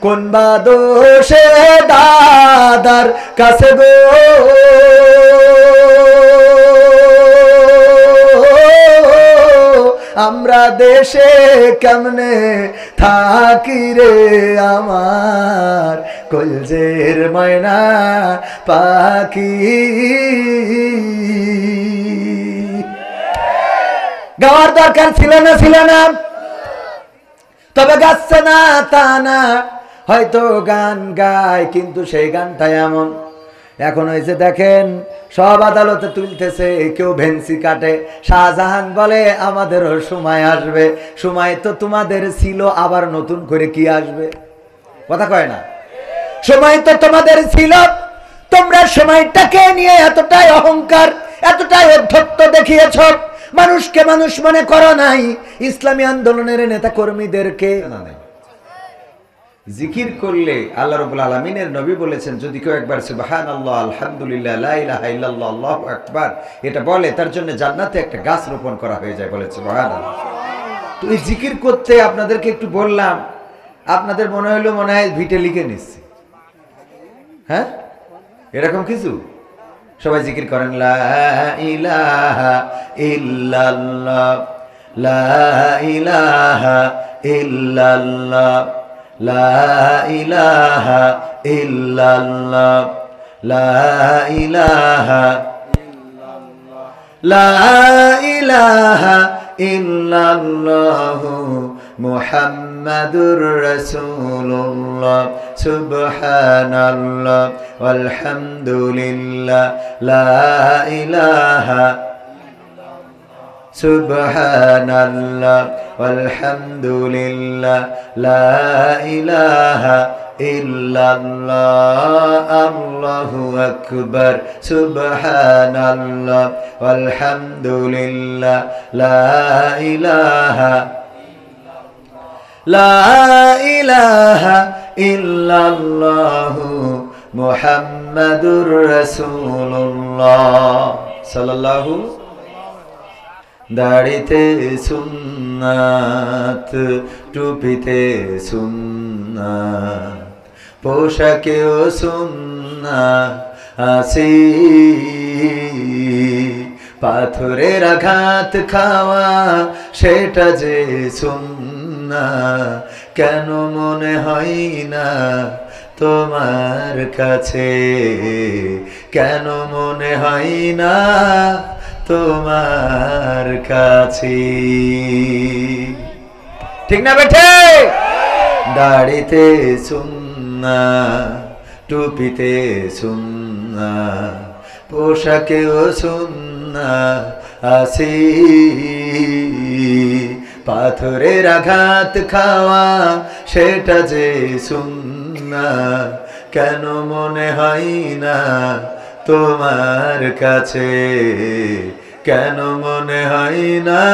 কোন বা দোষে দাদার কাছে গো আমরা দেশে কেমনে থাকি রে আমার কলজের ময়না পাখি। গাওয়ার দরকার ছিল না, তবে গাচ্ছে না তা না, হয়তো গান গায় কিন্তু সেই গানটা এমন। এখন হয়েছে দেখেন সব আদালতে তুলতেছে, কেউ ভেন্সি কাটে। শাহজাহান বলে আমাদেরও সময় আসবে। সময় তো তোমাদের ছিল, আবার নতুন করে কি আসবে? কথা কয় না? সময় তো তোমাদের ছিল, তোমরা সময়টাকে নিয়ে এতটাই অহংকার, এতটাই অধ্যত্ত দেখিয়েছ, মানুষকে মানুষ মনে করো নাই। ইসলামী আন্দোলনের নেতা কর্মীদেরকে জিকির করলে আল্লাহ রাব্বুল আলামিনের নবী বলেছেন, যদি কেউ একবার সুবহানাল্লাহ, আলহামদুলিল্লাহ, লা ইলাহা ইল্লাল্লাহ, আল্লাহু আকবার এটা বলে, তার জন্য জান্নাতে একটা গাছ রোপণ করা হয়ে যায়। বলে সুবহানাল্লাহ। তো এই জিকির করতে আপনাদেরকে একটু বললাম, আপনাদের মনে হলো মনে হয় ভিটে লিখে নিচ্ছি। হ্যাঁ, এরকম কিছু? সবাই জিকির করেন, লা ইলাহা ইল্লাল্লাহ, লা ইলাহা ইল্লাল্লাহ, লা ইলাহা ইল্লাল্লাহ, লা ইলাহা ইল্লাল্লাহ, লা ইলাহা ইল্লাল্লাহ মুহাম্মাদুর রাসূলুল্লাহ, সুবহানাল্লাহ ওয়ালহামদুলিল্লাহ, লা ইলাহা সুবহানাল্লাহ ওয়ালহামদুলিল্লাহ, লা ইলাহা ইল্লাল্লাহ, আল্লাহু আকবার, সুবহানাল্লাহ ওয়ালহামদুলিল্লাহ, লা ইলাহা ইল্লাল্লাহ মুহাম্মাদুর রাসূলুল্লাহ সাল্লাল্লাহু। দাড়িতে সুন্নাত, টুপিতে সুন্নাত, পোশাকেও সুন্নাত আছে, পাথরের আঘাত খাওয়া সেটা যে সুন্নাত, কেন মনে হয় না তোমার কাছে, কেন মনে হয় না তোমার কাছে? ঠিক না বেঠে? দাড়িতে সুন্নাত, টুপিতে সুন্নাত, পোশাকেও সুন্নাত আছে, পাথরের আঘাত খাওয়া সেটা যে সুন্নাত, কেন মনে হয় না তোমার কাছে, কেন মনে হয় না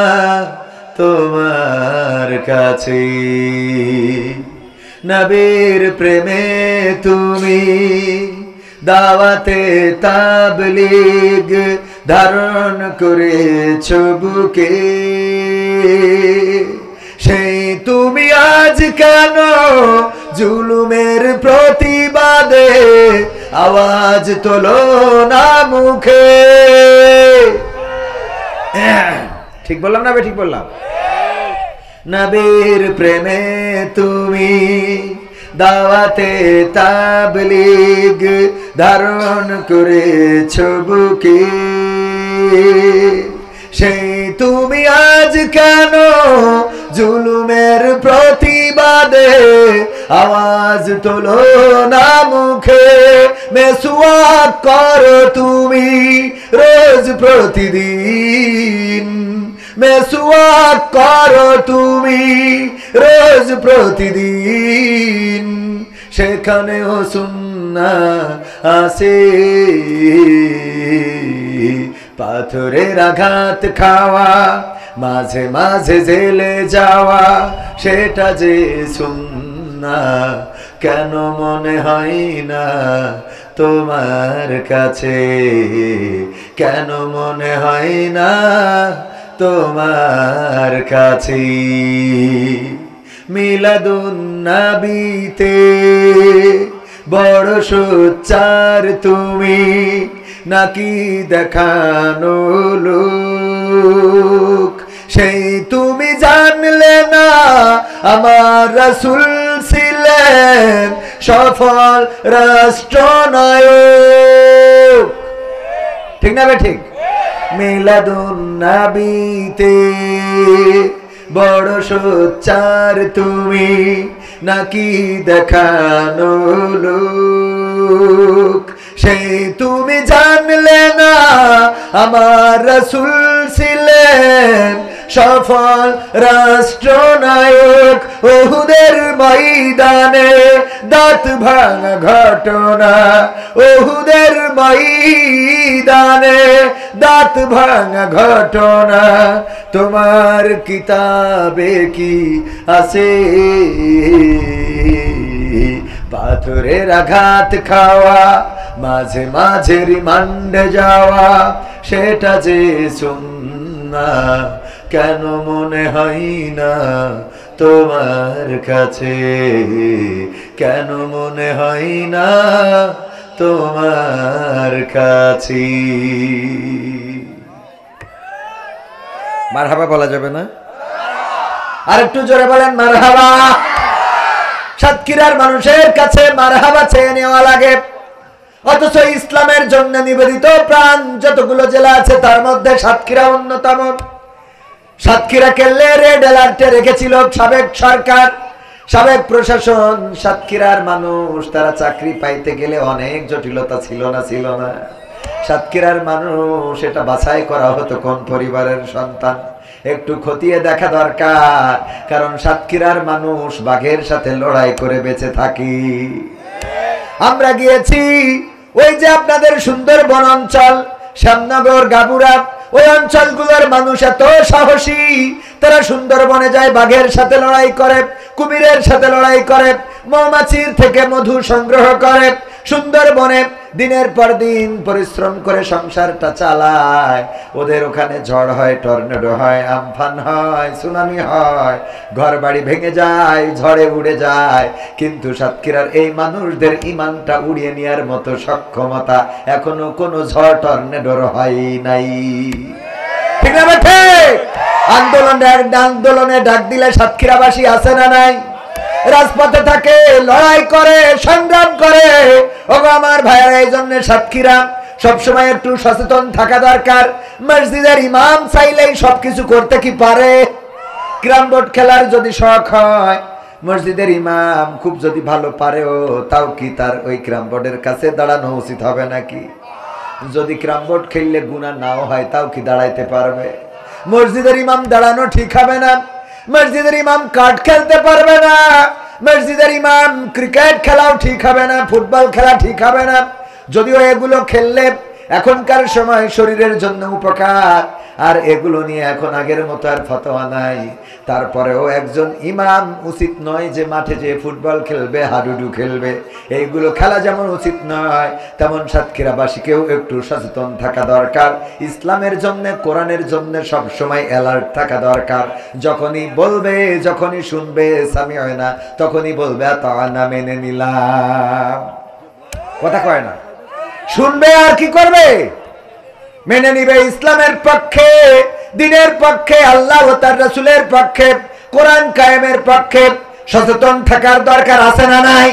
তোমার কাছে? নবীর প্রেমে তুমি দাওয়াতে তাবলীগ ধারণ করেছো বুকে, সেই তুমি আজ কেন জুলুমের প্রতিবাদে আওয়াজ তোলো না মুখে? ঠিক বললাম না? ঠিক বললাম? নবীর প্রেমে তুমি দাওয়াতে তাবলীগ ধারণ করেছো বুকে, সেই তুমি আজ কেন জুলুমের প্রতিবাদে আওয়াজ তোলো না মুখে? মেসওয়াক করো তুমি রোজ প্রতিদিন, মেসওয়াক করো তুমি রোজ প্রতিদিন, সেখানেও সুন্নাত আছে, পাথরের আঘাত খাওয়া মাঝে মাঝে জেলে যাওয়া সেটা যে সুন্নাত, কেন মনে হয় না তোমার কাছে, কেন মনে হয় না তোমার কাছে? মিলাদুন নবীতে বড় সোচ্চার তুমি, নাকি দেখানো লোক? সেই তুমি জানলে না আমার রাসূল ছিলেন সফল রাষ্ট্রনায়ক। ঠিক না ঠিক? মিলাদুন নবীতে বড় সোচ্চার তুমি, নাকি দেখানো লোক? সেই তুমি জানলে না আমার রাসূল ছিলেন সফল রাষ্ট্রনায়ক। উহুদের ময়দানে দাঁত ভাঙা ঘটনা, উহুদের ময়দানে দাঁত ভাঙা ঘটনা তোমার কিতাবে কি আছে? পাথরের আঘাত খাওয়া, মাঝে মাঝে রিমান্ডে যাওয়া, সেটা যে সুন্নাহ কেন মনে হয় না তোমার কাছে? কেন মনে হয় না তোমার কাছে? মারহাবা বলা যাবে না? আর একটু জোরে বলেন মারহাবা। সাতক্ষীরার মানুষের কাছে মারহাবা চেয়ে নেওয়া লাগে, অথচ ইসলামের জন্য নিবেদিত প্রাণ যতগুলো জেলা আছে তার মধ্যে সাতক্ষীরা অন্যতম। সাতক্ষীরাকে রেড অ্যালার্টে রেখেছিল সাবেক সরকার, সাবেক প্রশাসন। সাতক্ষীরার মানুষ তারা চাকরি পাইতে গেলে অনেক জটিলতা ছিল না? সাতক্ষীরার মানুষ এটা বাছাই করা হতো কোন পরিবারের সন্তান, একটু খতিয়ে দেখা দরকার। কারণ সাতক্ষীরার মানুষ বাঘের সাথে লড়াই করে বেঁচে থাকি। আমরা গিয়েছি ওই যে আপনাদের সুন্দরবন অঞ্চল, শ্যামনগর, গাবুরা, ওই অঞ্চলগুলোর মানুষ এত সাহসী, তারা সুন্দরবনে যায়, বাঘের সাথে লড়াই করে, কুমিরের সাথে লড়াই করে, মৌমাছির থেকে মধু সংগ্রহ করে, সুন্দরবনে দিনের পর দিন পরিশ্রম করে সংসারটা চালায়। ওদের ওখানে ঝড় হয়, টর্নেডো হয়, আমফান হয়, সুনামি হয়, ঘর বাড়ি ভেঙে যায়, ঝড়ে উড়ে যায়। কিন্তু সাতক্ষীরার এই মানুষদের ইমানটা উড়িয়ে নেওয়ার মতো সক্ষমতা এখনো কোনো ঝড় টর্নেডোর হয় নাই। ঠিক না ঠিক? আন্দোলনে ডাক দিলে সাতক্ষীরাবাসী আছে না নাই? রাজপথে থাকে, লড়াই করে, সংগ্রাম করে। ওগো আমার ভাইয়েরা, এই জন্য সাতক্ষীরা সবসময় একটু সচেতন থাকা দরকার। মসজিদের ইমাম চাইলেই সবকিছু করতে কি পারে? ক্যারাম বোর্ড খেলার যদি শখ হয়, মসজিদের ইমাম খুব যদি ভালো পারেও, তাও কি তার ওই ক্যারাম বোর্ডের কাছে দাঁড়ানো উচিত হবে নাকি? যদি ক্যারাম বোর্ড খেললে গুনাহ নাও হয়, তাও কি দাঁড়াইতে পারবে? মসজিদের ইমাম দাঁড়ানো ঠিক হবে না। মসজিদের ইমাম কার্ড খেলতে পারবে না। মসজিদের ইমাম ক্রিকেট খেলাও ঠিক হবে না, ফুটবল খেলা ঠিক হবে না। যদিও এগুলো খেললে এখনকার সময় শরীরের জন্য উপকার, আর এগুলো নিয়ে এখন আগের মতো আর ফতোয়া নাই। তারপরেও একজন ইমাম উচিত নয় যে মাঠে যে ফুটবল খেলবে, হাডুডু খেলবে। এইগুলো খেলা যেমন উচিত নয়, তেমন সাতক্ষীরাবাসীকেও একটু সচেতন থাকা দরকার। ইসলামের জন্য, কোরআনের জন্য সবসময় অ্যালার্ট থাকা দরকার। যখনই বলবে, যখনই শুনবে সামি হয় না, তখনই বলবে তাআনা, মেনে নিলাম। কথা কয় না? শুনবে আর কি করবে? মেনে নিবে। ইসলামের পক্ষে, দ্বীনের পক্ষে, আল্লাহ ও তার রাসূলের পক্ষে, কোরআন কায়েমের পক্ষে সচেতন থাকার দরকার আছে না নাই?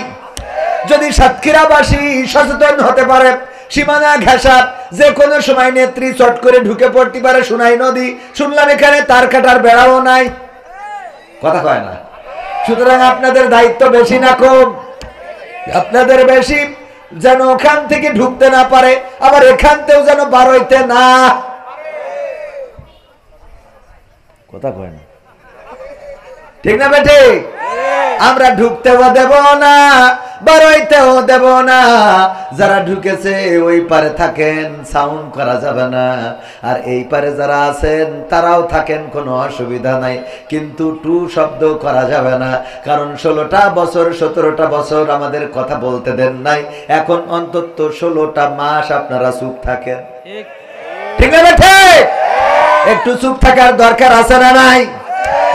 যদি সাতক্ষীরাবাসী সচেতন হতে পারে, সীমানা ঘেঁষা, যে কোনো সময় নেত্রী চট করে ঢুকে পড়তে পারে সুনাই নদী। শুনলাম এখানে তার কাটার বেড়াও নাই। কথা কয় না? সুতরাং আপনাদের দায়িত্ব বেশি না কম? আপনাদের বেশি, যেন ওখান থেকে ঢুকতে না পারে, আবার এখানতেও যেন বার হইতে না। কথা কয় না? ঠিক না বেঠে? আমরা ঢুকতেও দেব না, বার হইতেও দেব না। যারা ঢুকেছে ওই পারে থাকেন, সাউন্ড করা যাবে না। আর এই পারে যারা আছেন তারাও থাকেন, কোনো অসুবিধা নাই, কিন্তু টু শব্দ করা যাবে না। কারণ 16টা বছর 17টা বছর আমাদের কথা বলতে দেন নাই। এখন অন্তত 16টা মাস আপনারা চুপ থাকেন। ঠিক না বেঠে? একটু চুপ থাকার দরকার আছে না নাই?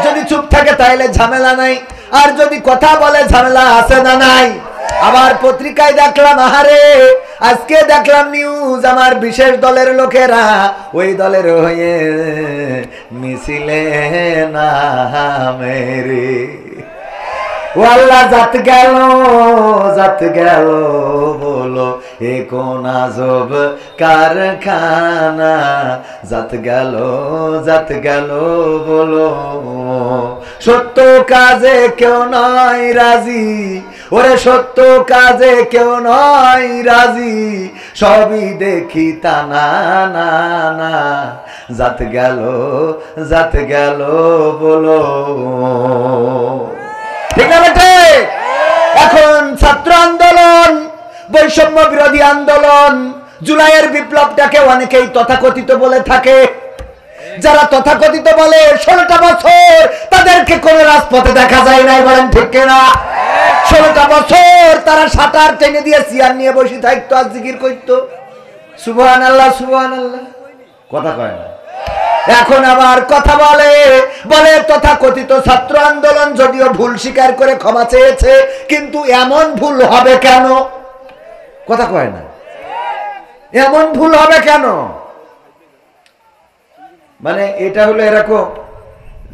যদি চুপ থাকে তাইলে ঝামেলা নাই। আর যদি কথা বলে ঝামেলা আছে না নাই। আবার পত্রিকায় দেখলাম, আহারে আজকে দেখলাম নিউজ, আমার বিশেষ দলের লোকেরা ওই দলের হয়ে মিছিলে নামেরে। ও আল্লাহ, জাত গেল বলো এ কোন আজব কারখানা, জাত গেল বলো। সত্য কাজে কেউ নয় রাজি, ওরে সত্য কাজে কেউ নয় রাজি, সবই দেখি তা না না না, জাত গেল বলো। ঠিক না বেটে? এখন ছাত্র আন্দোলন, বৈষম্য বিরোধী আন্দোলন, জুলাইয়ের বিপ্লবটাকে অনেকেই তথাকথিত বলে থাকে। যারা তথাকথিত বলে 16টা বছর তাদেরকে কোন রাজপথে দেখা যায় নাই, বলেন ঠিক কিনা? 16টা বছর তারা সাঁতার টেনে দিয়ে চেয়ার নিয়ে বসে থাকতো আর জিকির করতো সুবহানাল্লাহ সুবহানাল্লাহ, কথা কয় না। এখন আবার কথা বলে তথাকথিত ছাত্র আন্দোলন যদিও ভুল স্বীকার করে ক্ষমা চেয়েছে, কিন্তু এমন ভুল হবে কেন? কথা কয় না, এমন ভুল হবে কেন? মানে এটা হলো এরকম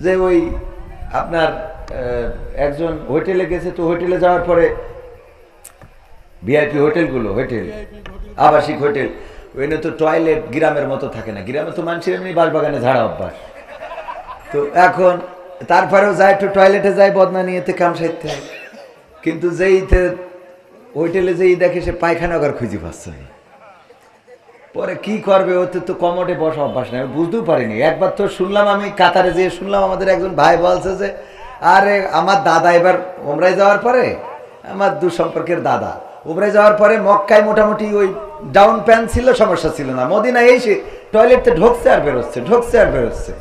যে ওই আপনার একজন হোটেলে গেছে, তো হোটেলে যাওয়ার পরে ভিআইপি হোটেলগুলো, হোটেল আবাসিক হোটেল, ওইখানে তো টয়লেট গ্রামের মতো থাকে না। গ্রামে তো মানুষের এমনি বাসবাগানে ঝাড়া অভ্যাস। তো এখন তারপরেও যায় একটু টয়লেটে যায় বদনা নিয়েতে কাম সাইতে হয়, কিন্তু যেই হোটেলে যেই দেখে সে পায়খানা ঘর খুঁজে পাচ্ছে না। পরে কি করবে, ওতে তো কমোডে বসা অভ্যাস নেই, বুঝতেও পারিনি। একবার তো শুনলাম, আমি কাতারে যেয়ে শুনলাম, আমাদের একজন ভাই বলছে যে আরে আমার দাদা এবার ওমরায় যাওয়ার পরে, আমার দুঃসম্পর্কের দাদা ওমরায় যাওয়ার পরে মক্কায় মোটামুটি ওই ডাউন প্যান্ট ছিল, সমস্যা ছিল না। মদিনায় এসে টয়লেটে ঢুকছে আর বেরোচ্ছে।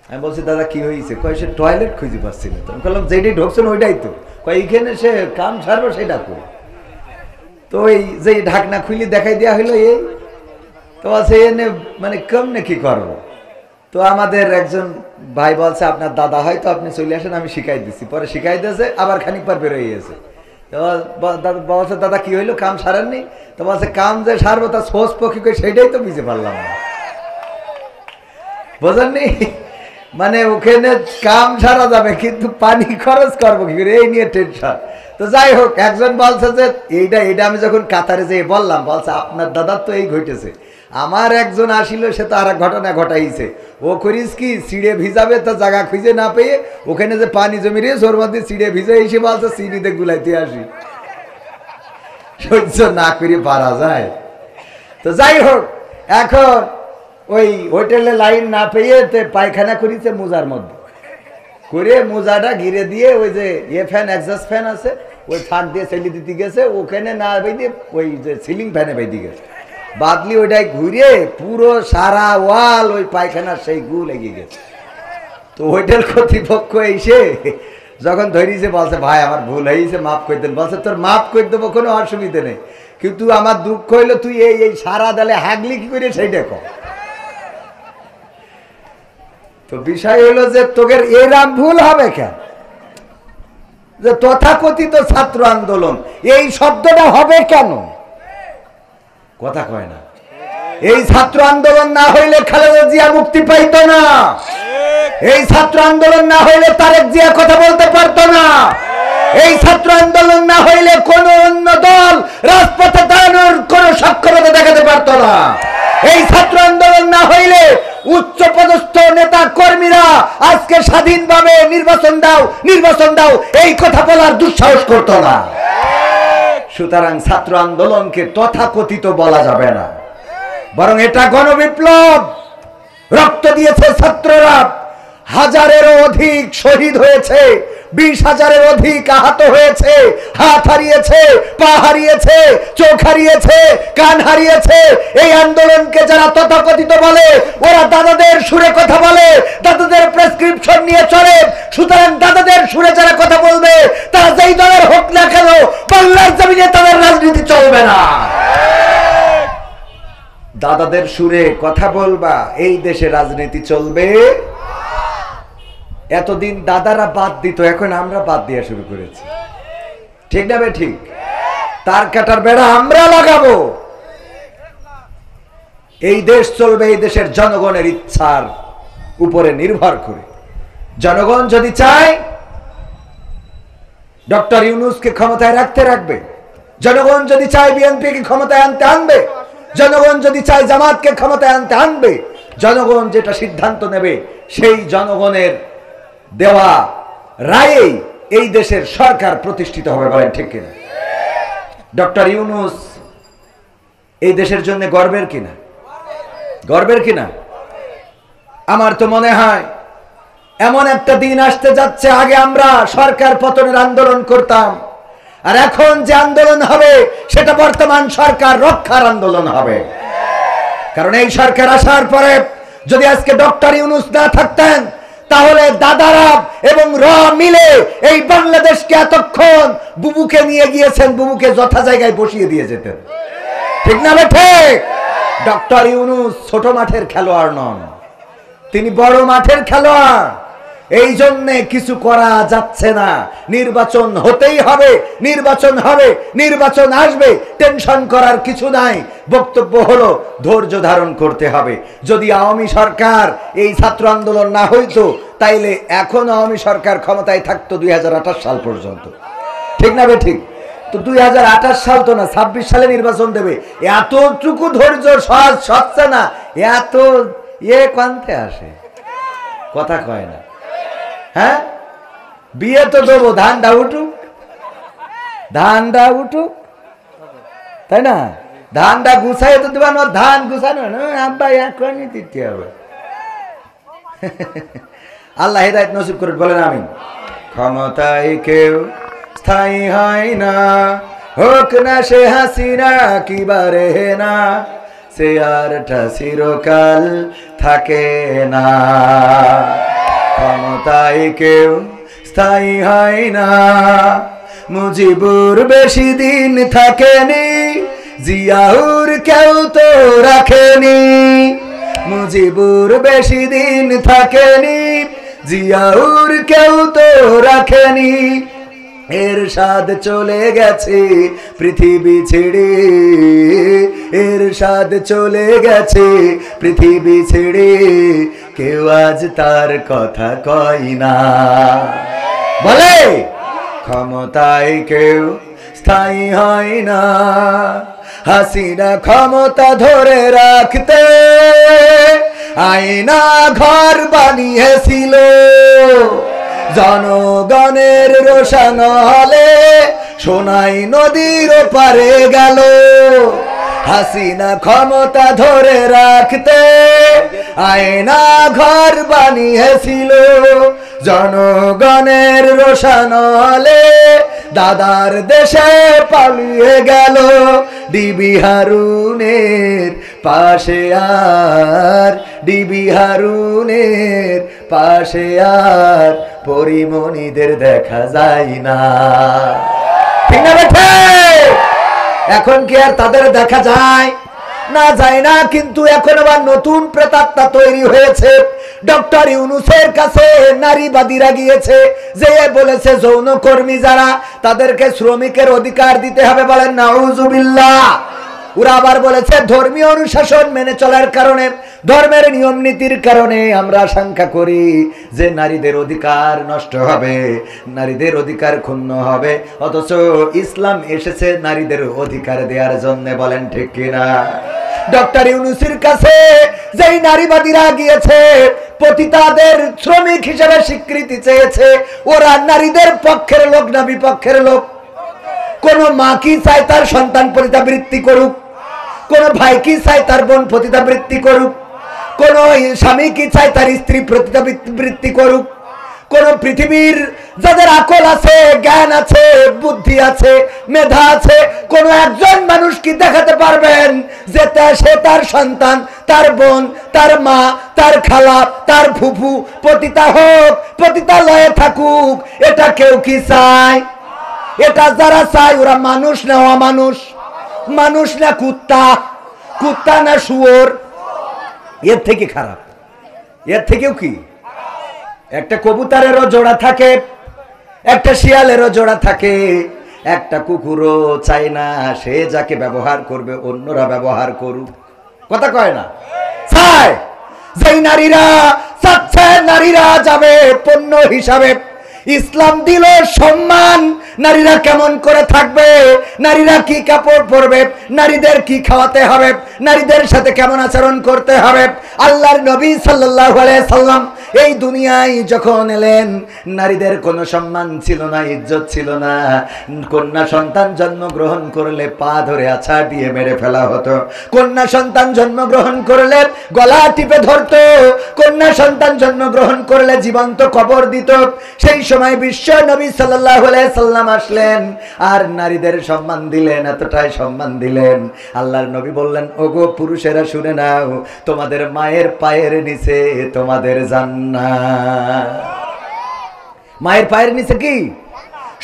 আমি বলছি দাদা কি হয়েছে? কয় সে টয়লেট খুঁজে পাচ্ছিল। তো আমি বললাম যেটাই ঢুকছেন ওইটাই তো। কয় এইখানে সে কাম সারবো সেটা করে। তো ওই যে ঢাকনা খুলি দেখাই দেওয়া হইলো, এই তো আছে এনে মানে কেমনে কি করবো। তো আমাদের একজন ভাই বলছে আপনার দাদা হয়তো, আপনি চলে আসেন, আমি শিখাই দিচ্ছি। পরে শিখাই দিয়েছে, আবার খানিক পর বেরোয় গেছে। বলছে দাদা কি হইলো, কাম সারেননি? তো বলছে কাম যে সারবো তা সোজ পক্ষী করে সেইটাই তো বুঝতে পারলাম না, বোঝেননি? মানে ওখানে কাম সারা যাবে কিন্তু পানি খরচ করবো কি করে, এই নিয়ে টেনশন। তো যাই হোক, একজন বলছে যে এইটা আমি যখন কাতারে যেয়ে বললাম, বলছে আপনার দাদার তো এই ঘটেছে। আমার একজন আসিল, সে তো আর এক ঘটনা ঘটাইছে। ও করিস কি, চিড়ে ভিজাবে তা জায়গা খুঁজে না পেয়ে ওখানে যে পানি জমি রয়েছে ওর মধ্যে চিড়ে ভিজে এসে বলছে চিনিতে গুলাইতে আসি। সহ্য না করে পারা যায়? তো যাই হোক, এখন ওই হোটেলে লাইন না পেয়ে পায়খানা করিছে মোজার মধ্যে করে, মোজাটা ঘিরে দিয়ে ওই যে ফ্যান, এক্সস্ট ফ্যান আছে, ওই ফাঁক দিয়ে চেলি দিতে গেছে। ওখানে না বেঁধে ওই যে সিলিং ফ্যানে বেঁধে গেছে, বাদলি ওইটাই ঘুরে পুরো সারা ওয়াল ওই পায়খানার সেই গু লেগে গেছে। তো হোটেল কর্তৃপক্ষ এসে যখন ধরিয়েছে বলছে ভাই আমার ভুল হয়েছে, মাফ করে দেন। বলছে তোর মাফ করে দেবো, কোনো অসুবিধা নেই, কিন্তু আমার দুঃখ হইলো তুই এই সারা দালে হাগলি কি করে সেইটা কর। তো বিষয় হলো যে তোদের এরাম ভুল হবে কেন, যে তথাকথিত ছাত্র আন্দোলন এই শব্দটা হবে কেন? কথা কয় না। এই ছাত্র আন্দোলন না হইলে খালেদা জিয়া মুক্তি পাইতো না, এই ছাত্র আন্দোলন না হইলে তারেক জিয়া কথা বলতে পারতো না, এই ছাত্র আন্দোলন না হইলে কোন অন্য দল রাজপথে দাঁড়ানোর কোন সক্ষমতা দেখাতে পারতো না, এই ছাত্র আন্দোলন না হইলে উচ্চ পদস্থ নেতা কর্মীরা আজকে স্বাধীনভাবে নির্বাচন দাও এই কথা বলার দুঃসাহস করতো না। সুতরাং ছাত্র আন্দোলনকে তথাকথিত বলা যাবে না, বরং এটা গণবিপ্লব। রক্ত দিয়েছে ছাত্ররা, হাজারেরও অধিক শহীদ হয়েছে, 20,000-এর অধিক আহত হয়েছে, হাত হারিয়েছে, পা হারিয়েছে, চোখ হারিয়েছে, কান হারিয়েছে। এই আন্দোলনকে যারা তথাকথিত বলে ওরা দাদাদের সুরে কথা বলে, দাদাদের প্রেসক্রিপশন নিয়ে চলে। সুতরাং দাদাদের সুরে যারা কথা বলবে তারা যেই দলের হোক না কেন বাংলার জমিনে তাদের রাজনীতি চলবে না। দাদাদের সুরে কথা বলবা, এই দেশে রাজনীতি চলবে। এতদিন দাদারা বাদ দিত, এখন আমরা বাদ দেওয়া শুরু করেছি। ঠিক না বে ঠিক? তার কাটার বেড়া আমরা লাগাবো। এই দেশ চলবে এই দেশের জনগণের ইচ্ছার উপরে নির্ভর করে। জনগণ যদি চায় ডক্টর ইউনূসকে ক্ষমতায় রাখবে, জনগণ যদি চায় বিএনপিকে ক্ষমতায় আনবে, জনগণ যদি চায় জামাতকে ক্ষমতায় আনবে, জনগণ যেটা সিদ্ধান্ত নেবে সেই জনগণের দেওয়া রায়েই এই দেশের সরকার প্রতিষ্ঠিত হবে। বলেন ঠিক কিনা? ডক্টর ইউনূস এই দেশের জন্য গর্বের কিনা? গর্বের কিনা? আমার তো মনে হয় এমন একটা দিন আসতে যাচ্ছে, আগে আমরা সরকার পতনের আন্দোলন করতাম, আর এখন যে আন্দোলন হবে সেটা বর্তমান সরকার রক্ষার আন্দোলন হবে। কারণ এই সরকার আসার পরে যদি আজকে ডক্টর ইউনূস না থাকতেন, তাহলে দাদারা এবং র মিলে এই বাংলাদেশকে এতক্ষণ বুবুকে নিয়ে গিয়েছেন, বুবুকে যথা জায়গায় বসিয়ে দিয়ে যেতেন। ঠিক না বেঠে? ডক্টর ইউনূস ছোট মাঠের খেলোয়াড় নন, তিনি বড় মাঠের খেলোয়াড়। এই জন্যে কিছু করা যাচ্ছে না। নির্বাচন হতেই হবে, নির্বাচন হবে, নির্বাচন আসবে, টেনশন করার কিছু নাই। বক্তব্য হলো ধৈর্য ধারণ করতে হবে। যদি আওয়ামী সরকার এই ছাত্র আন্দোলন না হইতো, তাইলে এখন আওয়ামী সরকার ক্ষমতায় থাকতো 2028 সাল পর্যন্ত। ঠিক না বে ঠিক? তো 2028 সাল তো না, 26 সালে নির্বাচন দেবে। এতটুকু ধৈর্য সহজ হচ্ছে না। এত কান্তে আসে, কথা কয় না। হ্যাঁ, বিয়ে তো দেবো, ধানটা উঠুক, ধানটা উঠুক, তাই না? ধানটা গুছাই তো দেবা না, ধান গুছানো না আব্বা এখনই দিতে হবে। আল্লাহ হেদায়েত নসিব করে, বলেন আমিন। ক্ষমতায় কেউ স্থায়ী হয় না, হোক না সে হাসিনা কিবারে না, সে আরটা চিরকাল থাকে না। ক্ষমতায় কেউ স্থায়ী হয় না, মুজিবুর বেশি দিন থাকেনি, জিয়াউর কেউ তো রাখেনি। মুজিবুর বেশি দিন থাকেনি, জিয়াউর কেউ তো রাখেনি। এরশাদ চলে গেছে পৃথিবী ছেড়ে, এরশাদ চলে গেছে পৃথিবী ছেড়ে, কেউ আজ তার কথা কয় না। বলে ক্ষমতায় কেউ স্থায়ী হয় না, হাসিনা ক্ষমতা ধরে রাখতে আয়না ঘর বানিয়েছিল, জনগণের রোশন হলে সোনাই নদীর পারে গেল। হাসিনা ক্ষমতা ধরে রাখতে আয়না ঘর বানিয়েছিল, জনগণের রোশন হলে দাদার দেশে পালিয়ে গেল। ডিবি হারুনের পাশে আর, ডিবি হারুনের পাশে আর পরিমণিদের দেখা যায় না। ঠিক না বেঠে? এখন কি আর তাদের দেখা যায়? না, যায় না। কিন্তু এখন আবার নতুন প্রেতাত্মা তৈরি হয়েছে। ডক্টর ইউনূসের কাছে নারীবাদীরা গিয়েছে, যে বলেছে যৌনকর্মী যারা, তাদেরকে শ্রমিকের অধিকার দিতে হবে। বলেন নাউজুবিল্লাহ। ওরা আবার বলেছে ধর্মীয় অনুশাসন মেনে চলার কারণে, ধর্মের নিয়ম নীতির কারণে আমরা আশঙ্কা করি যে নারীদের অধিকার নষ্ট হবে, নারীদের অধিকার ক্ষুণ্ণ হবে। অথচ ইসলাম এসেছে নারীদের অধিকার দেওয়ার জন্য। বলেন ঠিক কিনা? ডক্টর ইউনূসের কাছে যেই নারীবাদীরা গিয়েছে, পতিতাদের শ্রমিক হিসেবে স্বীকৃতি চেয়েছে, ওরা নারীদের পক্ষের লোক না বিপক্ষের লোক? কোন মা কি চায় তার সন্তান পতিতাবৃত্তি করুক? কোন ভাই কি চায় তার বোন পতিতাবৃত্তি করুক? কোন স্বামী কি চায় তার স্ত্রী পতিতাবৃত্তি করুক? কোন পৃথিবীর যাদের আকল আছে, জ্ঞান আছে, বুদ্ধি আছে, মেধা আছে, কোন একজন মানুষ কি দেখাতে পারবেন যে সে তার সন্তান, তার বোন, তার মা, তার খালা, তার ফুফু পতিতা হোক, পতিতালয়ে থাকুক? এটা কেউ কি চায়? এটা যারা চায় ওরা মানুষ না অমানুষ? মানুষ না কুত্তা? কুত্তা না শুয়োর? এর থেকে খারাপ, এর থেকেও কি? একটা কবুতরেরও জোড়া থাকে, একটা শিয়ালেরও জোড়া থাকে, একটা কুকুরও চায় না সে যাকে ব্যবহার করবে অন্যরা ব্যবহার করুক। কথা কয় না? চায়। যেই নারীরা চাচ্ছে নারীরা যাবে পণ্য হিসাবে, ইসলাম দিল সম্মান, নারীরা কেমন করে থাকবে, নারীরা কি কাপড় পরবে, নারীদের কি খাওয়াতে হবে, নারীদের সাথে কেমন আচরণ করতে হবে। আল্লাহর নবী সাল্লাল্লাহু আলাইহি সাল্লাম এই দুনিয়ায় যখন এলেন, নারীদের কোনো সম্মান ছিল না, ইজ্জত ছিল না। কন্যা সন্তান জন্মগ্রহণ করলে পা ধরে আছাড় দিয়ে মেরে ফেলা হতো, কন্যা সন্তান জন্মগ্রহণ করলে গলা টিপে ধরতো, কন্যা সন্তান জন্মগ্রহণ করলে জীবন্ত কবর দিত। সেই সময় বিশ্ব নবী সাল্লাল্লাহু আলাইহি সাল্লাম আসলেন আর নারীদের সম্মান দিলেন, এতটাই সম্মান দিলেন। আল্লাহর নবী বললেন, ওগো পুরুষেরা শুনে নাও, তোমাদের মায়ের পায়ের নিচে তোমাদের জান্নাত। মায়ের পায়ের নিচে কি?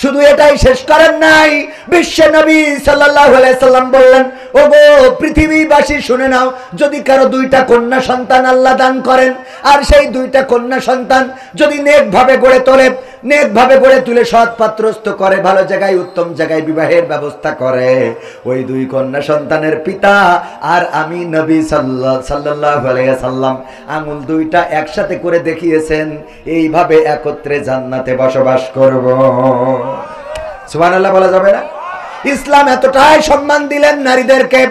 শুধু এটাই শেষ করেন নাই, বিশ্ব নবী সাল্লাল্লাহু আলাইহি সাল্লাম বললেন, ওগো পৃথিবীবাসী শুনে নাও, যদি কারো দুইটা কন্যা সন্তান আল্লাহ দান করেন, আর সেই দুইটা কন্যা সন্তান যদি নেকভাবে গড়ে তোলে, নেকভাবে গড়ে তুলে সৎ পাত্রস্থ করে, ভালো জায়গায় উত্তম জায়গায় বিবাহের ব্যবস্থা করে, ওই দুই কন্যা সন্তানের পিতা আর আমি নবী সাল্লাল্লাহু আলাইহি সাল্লাম আঙুল দুইটা একসাথে করে দেখিয়েছেন, এইভাবে একত্রে জান্নাতে বসবাস করব। সুবহানাল্লাহ বলা যাবে না? ইসলাম এতটাই সম্মান দিলেন নারীদেরকে।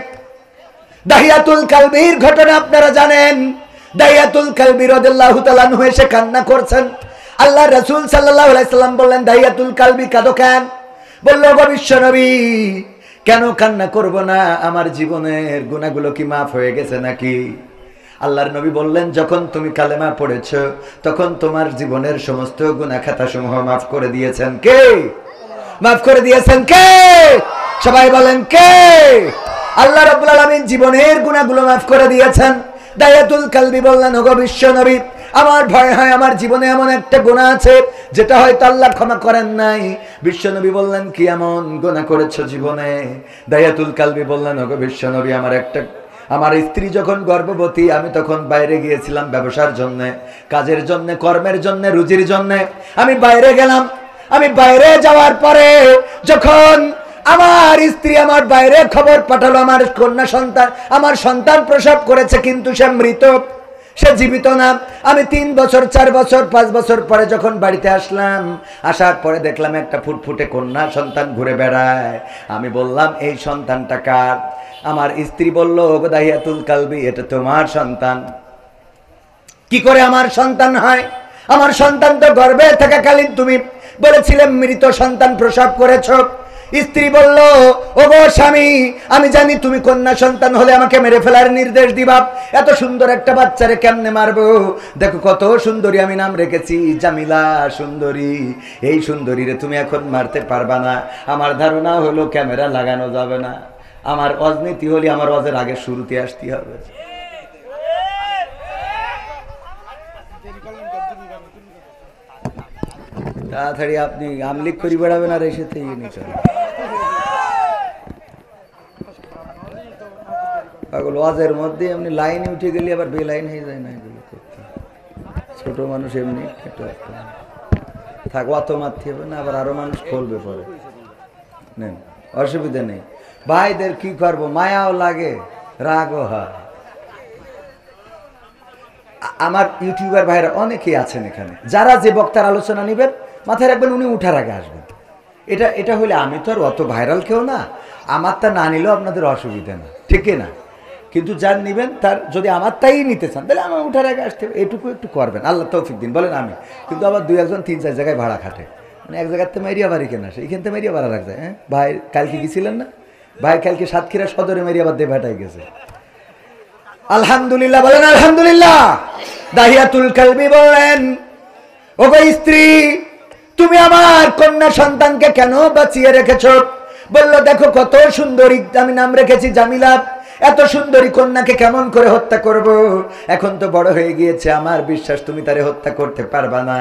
দাহিয়াতুল কালবির ঘটনা আপনারা জানেন। দাহিয়াতুল কালবি রাদিয়াল্লাহু তাআলা আনহু এসে কান্না করছেন। আল্লাহ রাসূল সাল্লাল্লাহু আলাইহি সাল্লাম বললেন, দাহিয়াতুল কালবি কাঁদো কেন? বলল, গো বিশ্ব নবী, কেন কান্না করব না? আমার জীবনের গুনাহগুলো কি মাফ হয়ে গেছে নাকি? আল্লাহর নবী বললেন, যখন তুমি কালেমা পড়েছো তখন তোমার জীবনের সমস্ত গুনাহ খাতা সমূহ মাফ করে দিয়েছেন কে? মাফ করে দিয়েছেন কে? সবাই বলেন কে? আল্লাহ রাব্বুল আলামিন জীবনের গুনাহগুলো মাফ করে দিয়েছেন। দাহিয়াতুল কালবি বললেন, ওগো বিশ্ব নবী, আমার ভয় হয় আমার জীবনে এমন একটা গুনাহ আছে যেটা হয়তো আল্লাহ ক্ষমা করেন নাই। বিশ্ব নবী বললেন, কি এমন গুনাহ করেছো জীবনে? দাহিয়াতুল কালবি বললেন, ওগো বিশ্ব নবী, আমার স্ত্রী যখন গর্ভবতী, আমি তখন বাইরে গিয়েছিলাম ব্যবসার জন্য, কাজের জন্য, কর্মের জন্য, রুজির জন্য। আমি বাইরে গেলাম। আমি বাইরে যাওয়ার পরে যখন আমার স্ত্রী আমার বাইরে খবর পাঠালো, আমার কন্যা সন্তান, আমার সন্তান প্রসব করেছে, কিন্তু সে মৃত, সে জীবিত না। আমি 3 বছর, 4 বছর, 5 বছর পরে যখন বাড়িতে আসলাম, আসার পরে দেখলাম একটা ফুটফুটে কন্যা সন্তান ঘুরে বেড়ায়। আমি বললাম, এই সন্তানটা কার? আমার স্ত্রী বলল, ওগো দাহিয়াতুল কালবি, এটা তোমার সন্তান। কি করে আমার সন্তান হয়? আমার সন্তান তো গর্ভে থাকাকালীন তুমি বলেছিলে মৃত সন্তান প্রসব করেছ। স্ত্রী বলল, ওগো স্বামী, আমি জানি তুমি কন্যা সন্তান হলে আমাকে মেরে ফেলার নির্দেশ দিবা, এত সুন্দর একটা বাচ্চারে কেমনে মারবো? দেখো কত সুন্দরী আমি নাম রেখেছি, জামিলা সুন্দরী। এই সুন্দরীরে তুমি এখন মারতে পারবা না। আমার ধারণা হলো ক্যামেরা লাগানো যাবে না। আমার অজনীতি হলে আমার অজের আগে শুরুতে আসতে হবে। তাড়াতাড়ি আপনি আমলিক করি বেড়াবেন আর এসেতে ওয়াজের মধ্যে এমনি লাইনে উঠে গেলে আবার বেলাইন হয়ে যায় না, এগুলো করতে। ছোট মানুষ এমনি থাক, অত মারতে হবে না, আবার আরো মানুষ খুলবে পরে, নেন, অসুবিধা নেই। ভাইদের কি করবো, মায়াও লাগে, রাগও হয়। আমার ইউটিউবার ভাইরা অনেকেই আছেন এখানে, যারা যে বক্তার আলোচনা নেবেন মাথায় রাখবেন উনি উঠার আগে আসবেন। এটা হলে আমি তো আর অত ভাইরাল কেউ না, আমারটা না নিলেও আপনাদের অসুবিধা না, ঠিক না? কিন্তু যার নেবেন তার যদি আমার তাই নিতে চান তাহলে আমার উঠার আগে আসতে হবে, এটুকু একটু করবেন, আল্লাহ তৌফিক দিন। বলেন আমি কিন্তু আবার 2-1 3-4 জায়গায় ভাড়া খাটে, মানে এক জায়গার তো মেরিয়া বাড়ি কেনা আসে, এইখান থেকে মেরিয়া ভাড়া রাখ যায়। হ্যাঁ ভাই, কালকে গেছিলেন না ভাই? কালকে সাতক্ষীরা সদরে মেরিয়া বাদ দিয়ে ভাটাই গেছে। আলহামদুলিল্লাহ বলেন আলহামদুলিল্লাহ। দাহিয়াতুল কালবি বলেন, ওগো স্ত্রী, তুমি আমার কন্যা সন্তানকে কেন বাঁচিয়ে রেখেছো? বলল, দেখো কত সুন্দরী, আমি নাম রেখেছি জামিলা, এত সুন্দরী কন্যাকে কেমন করে হত্যা করব? এখন তো বড় হয়ে গিয়েছে, আমার বিশ্বাস তুমি তারে হত্যা করতে পারবা না।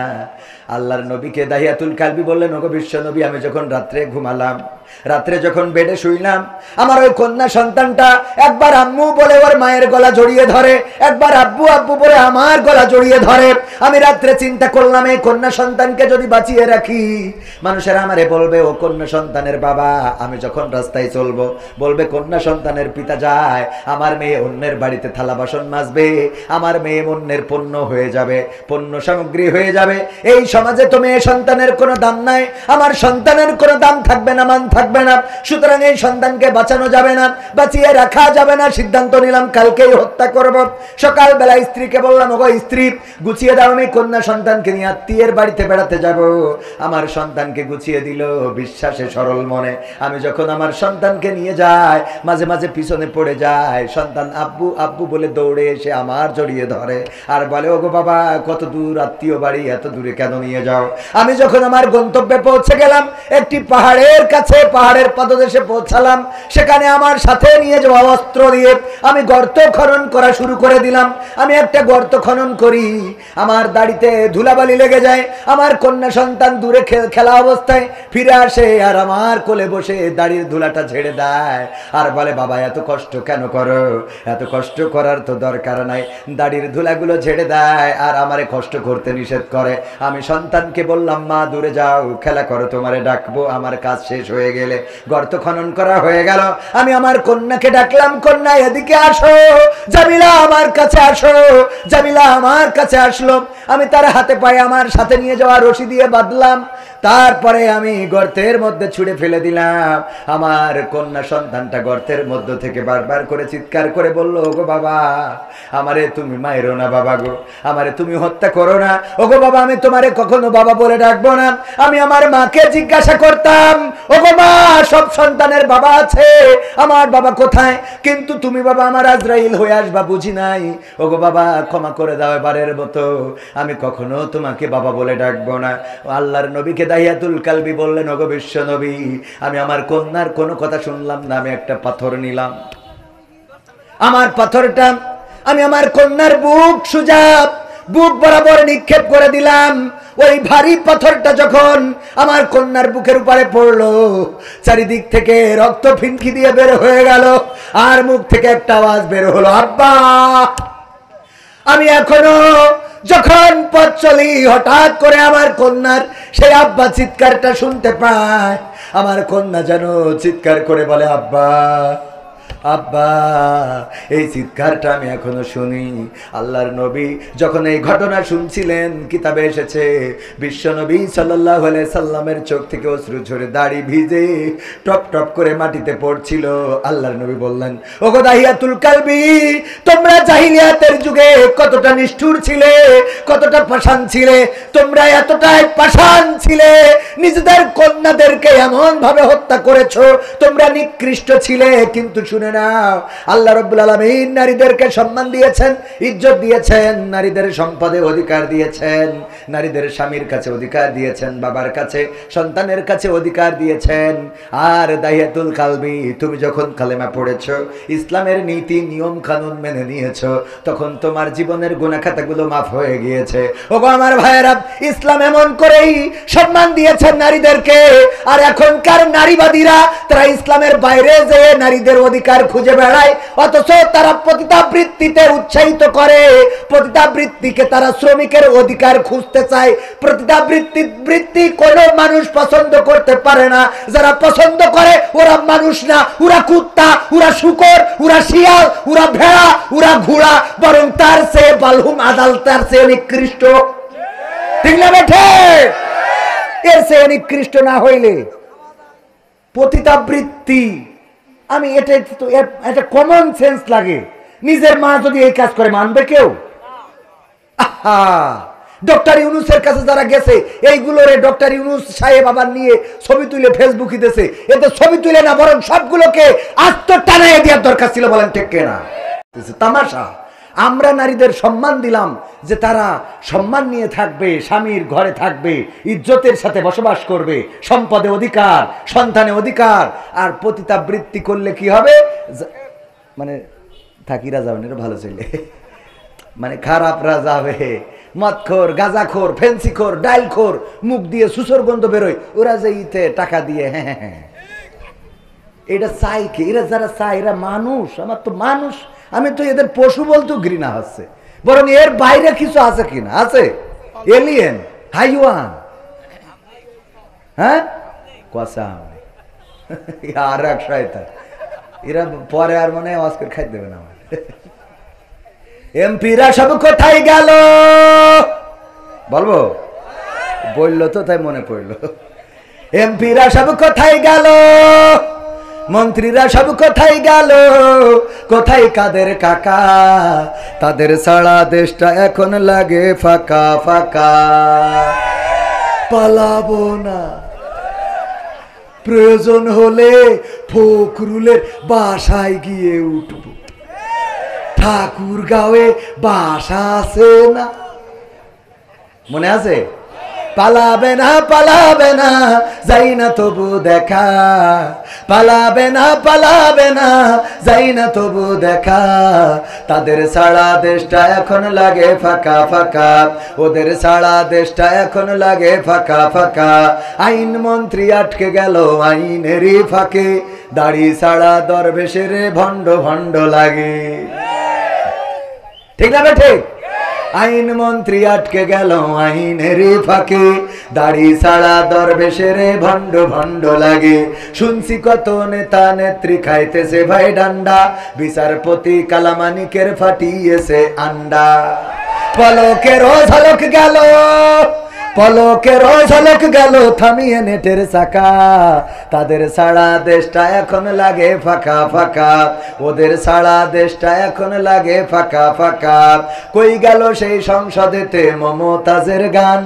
আল্লাহর নবীকে দাহিয়াতুল কালবি বললেন, ওগো বিশ্ব নবী, আমি যখন রাত্রে ঘুমালাম, রাত্রে যখন বেডে শুইলাম, আমার ওই কন্যা সন্তানটা একবার আম্মু বলে ওর মায়ের গলা জড়িয়ে ধরে, একবার আব্বু আব্বু বলে আমার গলা জড়িয়ে ধরে। আমি রাত্রে চিন্তা করলাম, এই কন্যা সন্তানকে যদি বাঁচিয়ে রাখি, মানুষেরা আমারে বলবে ও কন্যা সন্তানের বাবা। আমি যখন রাস্তায় চলবো, বলবে কন্যা সন্তানের পিতা যায়, আমার মেয়ে অন্যের বাড়িতে থালা বাসন মাজবে, আমার মেয়ে অন্যের পণ্য হয়ে যাবে, পণ্য সামগ্রী হয়ে যাবে। এই সমাজে তো মেয়ে সন্তানের কোনো দাম নাই, আমার সন্তানের কোনো দাম থাকবে না, মান থাকবে না। সুতরাং এই সন্তানকে বাঁচানো যাবে না, বাঁচিয়ে রাখা যাবে না। সিদ্ধান্ত নিলাম কালকেই হত্যা করব। সকালবেলা স্ত্রীকে বললাম, ওগো স্ত্রী, গুছিয়ে দাও, আমি কন্যা সন্তানকে নিয়ে আত্মীয়ের বাড়িতে বেড়াতে যাব। আমার সন্তানকে গুছিয়ে দিল বিশ্বাসে সরল মনে। আমি যখন আমার সন্তানকে নিয়ে যাই, মাঝে মাঝে পিছনে পড়ে যায়, সন্তান আব্বু আব্বু বলে দৌড়ে এসে আমার জড়িয়ে ধরে আর বলে, ওগো বাবা, কত দূর আত্মীয় বাড়ি, এত দূরে কেন নিয়ে যাও? আমি যখন আমার গন্তব্যে পৌঁছে গেলাম, একটি পাহাড়ের কাছে, পাহাড়ের পাদদেশে পৌঁছালাম, সেখানে আমার সাথে নিয়ে যাওয়া অস্ত্র দিয়ে আমি গর্ত খনন করা শুরু করে দিলাম। আমি একটা গর্ত খনন করি, আমার দাড়িতে ধুলাবালি লেগে যায়। আমার কন্যা সন্তান দূরে খেলা অবস্থায় ফিরে আসে আর আমার কোলে বসে দাড়ির ধুলাটা ঝেড়ে দেয় আর বলে, বাবা এত কষ্ট কেন করো? এত কষ্ট করার তো দরকার নাই। দাড়ির ধুলাগুলো ঝেড়ে দেয় আর আমারে কষ্ট করতে নিষেধ করে। আমি সন্তানকে বললাম, মা দূরে যাও, খেলা করো, তোমারে ডাকবো আমার কাজ শেষ হয়ে গেলে। গর্ত খনন করা হয়ে গেল। আমি আমার কন্যাকে ডাকলাম, কন্যা এদিকে আসো, জামিলা আমার কাছে আসো। জামিলা আমার কাছে আসলো। আমি তার হাতে পায়ে আমার সাথে নিয়ে যাওয়া রশি দিয়ে বাঁধলাম। তারপরে আমি গর্তের মধ্যে ছুঁড়ে ফেলে দিলাম। আমার কন্যা সন্তানটা গর্তের মধ্য থেকে বারবার করে চিৎকার করে বলল, ওগো বাবা, আমারে তুমি মাইরো না বাবা গো, আমারে তুমি হত্যা করো না। ওগো বাবা, আমি তোমারে কখনো বাবা বলে ডাকবো না। আমি আমার মাকে জিজ্ঞাসা করতাম, ওগো মা, সব সন্তানের বাবা আছে, আমার বাবা কোথায়? কিন্তু তুমি বাবা আমার আজরাইল হয়ে আসবা বুঝি নাই। ওগো বাবা, ক্ষমা করে দাও এবারের মতো, আমি কখনো তোমাকে বাবা বলে ডাকবো না। আল্লাহর নবীকে দাহিয়াতুল কালবি বললেন, ওগো বিশ্ব নবী, আমি আমার কন্যার কোনো কথা শুনলাম না। আমি একটা পাথর নিলাম, আমার পাথরটা আমি আমার কন্যার বুক বরাবর নিক্ষেপ করে দিলাম। ওই ভারী পাথরটা যখন আমার কন্যার বুকের উপরে পড়লো, চারিদিক থেকে রক্ত ফিনকি দিয়ে বের হয়ে গেল আর মুখ থেকে একটা আওয়াজ বের হলো, আব্বা। আমি এখনো যখন পথ চলি, হঠাৎ করে আমার কন্যার সেই আব্বা চিৎকারটা শুনতে পায়। আমার কন্যা যেন চিৎকার করে বলে, আব্বা আব্বা। এই চিৎকারটা আমি এখনো শুনি। আল্লাহর নবী যখন এই ঘটনা শুনছিলেন, কিতাবে এসেছে বিশ্ব নবী সাল্লাল্লাহু আলাইহি সাল্লামের চোখ থেকে অশ্রু ঝরে দাড়ি ভিজে টপ টপ করে মাটিতে পড়ছিল। আল্লাহর নবী বললেন, ওগো দাহিয়াতুল কালবি, তোমরা জাহিলিয়াতের যুগে কতটা নিষ্ঠুর ছিলে, কতটা পাষাণ ছিলে। তোমরা এতটাই পাষাণ ছিলে, নিজেদের কন্যাদেরকে এমন ভাবে হত্যা করেছো, তোমরা নিকৃষ্ট ছিলে। কিন্তু শুনে নাও, আল্লাহ রাব্বুল আলামিন নারীদেরকে সম্মান দিয়েছেন, ইজ্জত দিয়েছেন, নারীদের সম্পদে অধিকার দিয়েছেন, নারীদের স্বামীর কাছে অধিকার দিয়েছেন, বাবার কাছে, সন্তানের কাছে অধিকার দিয়েছেন। আর দাহিয়াতুল কালবি, তুমি যখন কালেমা পড়েছো, ইসলামের নীতি নিয়ম কানুন মেনে নিয়েছো, তখন তোমার জীবনের গুনাহ খাতাগুলো মাফ হয়ে গিয়েছে। ওগো আমার ভাইয়েরা, ইসলাম এমন করেই সম্মান দিয়েছেন নারীদেরকে। আর এখনকার নারীবাদীরা তারা ইসলামের বাইরে যেয়ে নারীদের অধিকার খুঁজে বেড়ায়, অথচ তারা পতিতাবৃত্তিতে উৎসাহিত করে। পতিতাবৃত্তিকে তারা শ্রমিকের অধিকার খুঁজতে চায়। পতিতাবৃত্তি কোনো মানুষ পছন্দ করতে পারে না। যারা পছন্দ করে ওরা মানুষ না, ওরা কুত্তা, ওরা শূকর, ওরা শিয়াল, ওরা ভেড়া, ওরা ঘোড়া, বরং তার চেয়ে বালহুম আদাল, তার চেয়ে নিকৃষ্ট। ঠিক না বেঠে? এর চেয়ে নিকৃষ্ট না হইলে পতিতাবৃত্তি, আমি এটা কমন সেন্স লাগে। নিজের মা যদি এই কাজ করে, মানবে কেউ? আহা, ডক্টর ইউনূসের কাছে যারা গেছে, এইগুলোরে ডক্টর ইউনূস সাহেব আবার নিয়ে ছবি তুলে ফেসবুকে দিয়েছে। এতে ছবি তুলে না, বরং সবগুলোকে আস্ত টানায় দেওয়ার দরকার ছিল। বলেন ঠিক কিনা? তামাশা। আমরা নারীদের সম্মান দিলাম যে তারা সম্মান নিয়ে থাকবে, স্বামীর ঘরে থাকবে, ইজ্জতের সাথে বসবাস করবে, সম্পদে অধিকার, সন্তানে অধিকার। আর পতিতাবৃত্তি করলে কি হবে? মানে থাকিরা যাবেন, এটা ভালো ছেলে, মানে খারাপরা যাবে, মদখোর, গাঁজাখোর, ফেন্সিখোর, ডাইলখোর, মুখ দিয়ে সুসর গন্ধ বেরোয়, ওরা যে ইতে টাকা দিয়ে হ্যাঁ, এটা চাই কি? এরা যারা চায় এরা মানুষ, আমার তো মানুষ, আমি তো এদের পশু বলতেও ঘৃণা হচ্ছে, বরং এর বাইরে কিছু আছে কিনা? আছে এলিয়েন, হাইওয়ান, হ্যাঁ কসা আর এক শয়তান, এরা পরে আর মনে হয় অস্কার খাই দেবে না। আমার এমপিরা সব কোথায় গেল বলবো? বললো তো তাই মনে পড়লো। এমপিরা সব কোথায় গেল, মন্ত্রীরা সব কোথায় গেল, কোথায় কাদের কাকা? তাদের সারা দেশটা এখন লাগে ফাঁকা ফাঁকা। পালাবো না, প্রয়োজন হলে ফখরুলের বাসায় গিয়ে উঠব। ঠাকুরগাঁওয়ে বাসা আছে না, মনে আছে? পালাবে না পালাবে না, যাই না তবু দেখা, পালাবে না পালাবে না, যাই না তবু দেখা। তাদের সারা দেশটা এখন লাগে ফাঁকা ফাঁকা, ওদের সারা দেশটা এখন লাগে ফাঁকা ফাঁকা। আইন মন্ত্রী আটকে গেল আইনেরই ফাঁকে, দাড়ি সারা দরবেশের ভণ্ড ভণ্ড লাগে। ঠিক না ঠিক? আইন মন্ত্রী আটকে গেল আইনের ফাঁকে, দাড়ি ছাড়া দরবেশের ভণ্ড ভণ্ড লাগে। শুনছি কত নেতা নেত্রী খাইতেছে ভাই ডান্ডা, বিচারপতি কালামানিকের ফাটিয়েছে আন্ডা। পলকেরও ঝলক গেল, পলকেরও ঝলক গেল থামিয়ে নেটের চাকা। তাদের সারা দেশটা এখন লাগে ফাঁকা ফাঁকা, ওদের সারা দেশটা এখন লাগে ফাঁকা ফাঁকা। কই গেল সেই সংসদেতে মমতাজের গান?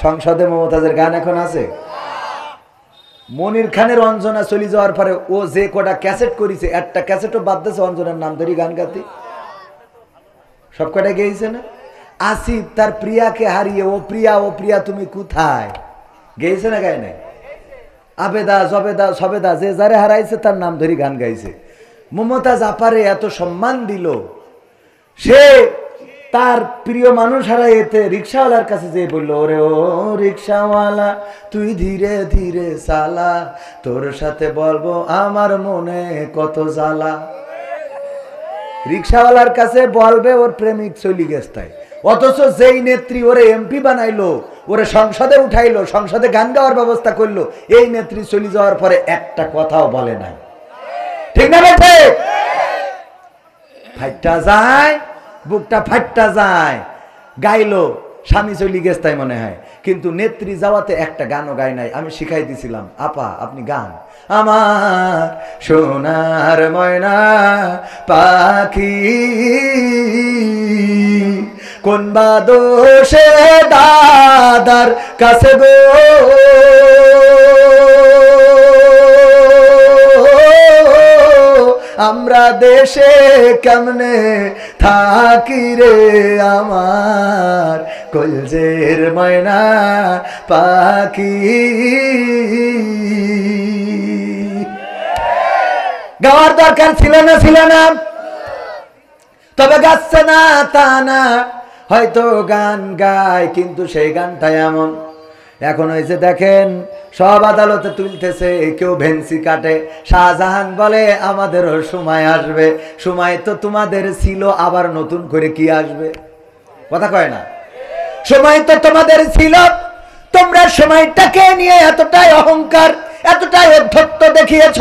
সংসদে মমতাজের গান এখন আছে? মনির খানের অঞ্জনা চলে যাওয়ার পরে ও যে কটা ক্যাসেট করেছে, একটা ক্যাসেটও বাদ দিয়েছে অঞ্জনার নাম ধরে গান গাতে। সব কটা গেয়েছে না? আসিফ তার প্রিয়াকে হারিয়ে ও প্রিয়া ও প্রিয়া তুমি কোথায় গেয়েছে না? গায় নাই? আবেদা জবেদা সবেদা যে যারে হারাইছে তার নাম ধরে গান গাইছে। মমতাজ আপারে এত সম্মান দিল, সে তার প্রিয় মানুষ হারাইতে রিক্সাওয়ালার কাছে যে বলল, ওরে ও রিক্সাওয়ালা তুই ধীরে ধীরে চালা, তোর সাথে বলবো আমার মনে কত জ্বালা। রিক্সাওয়ালার কাছে বলবে ওর প্রেমিক চলি গেছে তাই, অথচ যেই নেত্রী ওরে এমপি বানাইলো, ওরে সংসদে উঠাইলো, সংসদে গান গাওয়ার ব্যবস্থা করলো, এই নেত্রী চলে যাওয়ার পরে একটা কথাও বলে নাই। ঠিক না বেঠে? ফাইটটা যায়, বুকটা ফাইটটা যায়। গাইলো, স্বামী চলি গেছে তাই মনে হয়, কিন্তু নেত্রী যাওয়াতে একটা গানও গায় নাই। আমি শিখাই দিছিলাম, আপা আপনি গান। আমার সোনার ময়না পাখি কোন বা দোষে দাদার কাছে গো, আমরা দেশে কেমনে থাকি রে আমার কলজের ময়না পাখি। গাওয়ার দরকার ছিল না, ছিল না, তবে গাচ্ছে না তা না, হয়তো গান গায় কিন্তু সেই গানটা এমন। এখন হয়েছে দেখেন সব আদালতে তুলতেছে, কেউ ভেন্সি কাটে। শাহজাহান বলে আমাদেরও সময় আসবে। সময় তো তোমাদের ছিল, আবার নতুন করে কি আসবে? কথা কয় না? সময় তো তোমাদের ছিল, তোমরা সময়টাকে নিয়ে এতটাই অহংকার, এতটাই অধ্যত্ত দেখিয়েছ,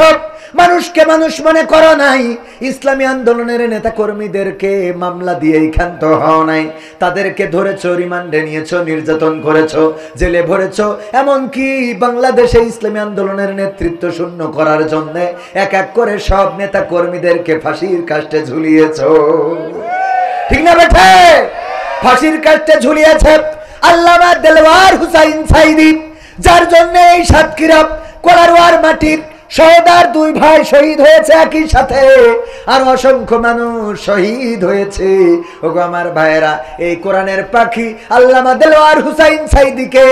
মানুষকে মানুষ মনে করো নাই। ইসলামী আন্দোলনের নেতা কর্মীদেরকে মামলা দিয়েই ক্ষান্ত হও নাই, তাদেরকে ধরেছো, রিমান্ডে নিয়েছো, নির্যাতন করেছো, জেলে ভরেছো। এমনকি বাংলাদেশে ইসলামী আন্দোলনের নেতৃত্ব শূন্য করার জন্য এক এক করে সব নেতা কর্মীদেরকে ফাঁসির কাস্টে ঝুলিয়েছো। ঠিক না বেঠে? ফাঁসির কাস্টে ঝুলিয়েছে আল্লামা দেলওয়ার হুসাইন সাইদি, যার জন্য এই সাতক্ষীরা কোলারওয়ার মাটির সহদার দুই ভাই শহীদ হয়েছে একই সাথে, আর অসংখ্য মানুষ শহীদ হয়েছে। ওগো আমার ভাইয়েরা, এই কোরআনের পাখি আল্লামা দেলওয়ার হুসাইন সাইদিকে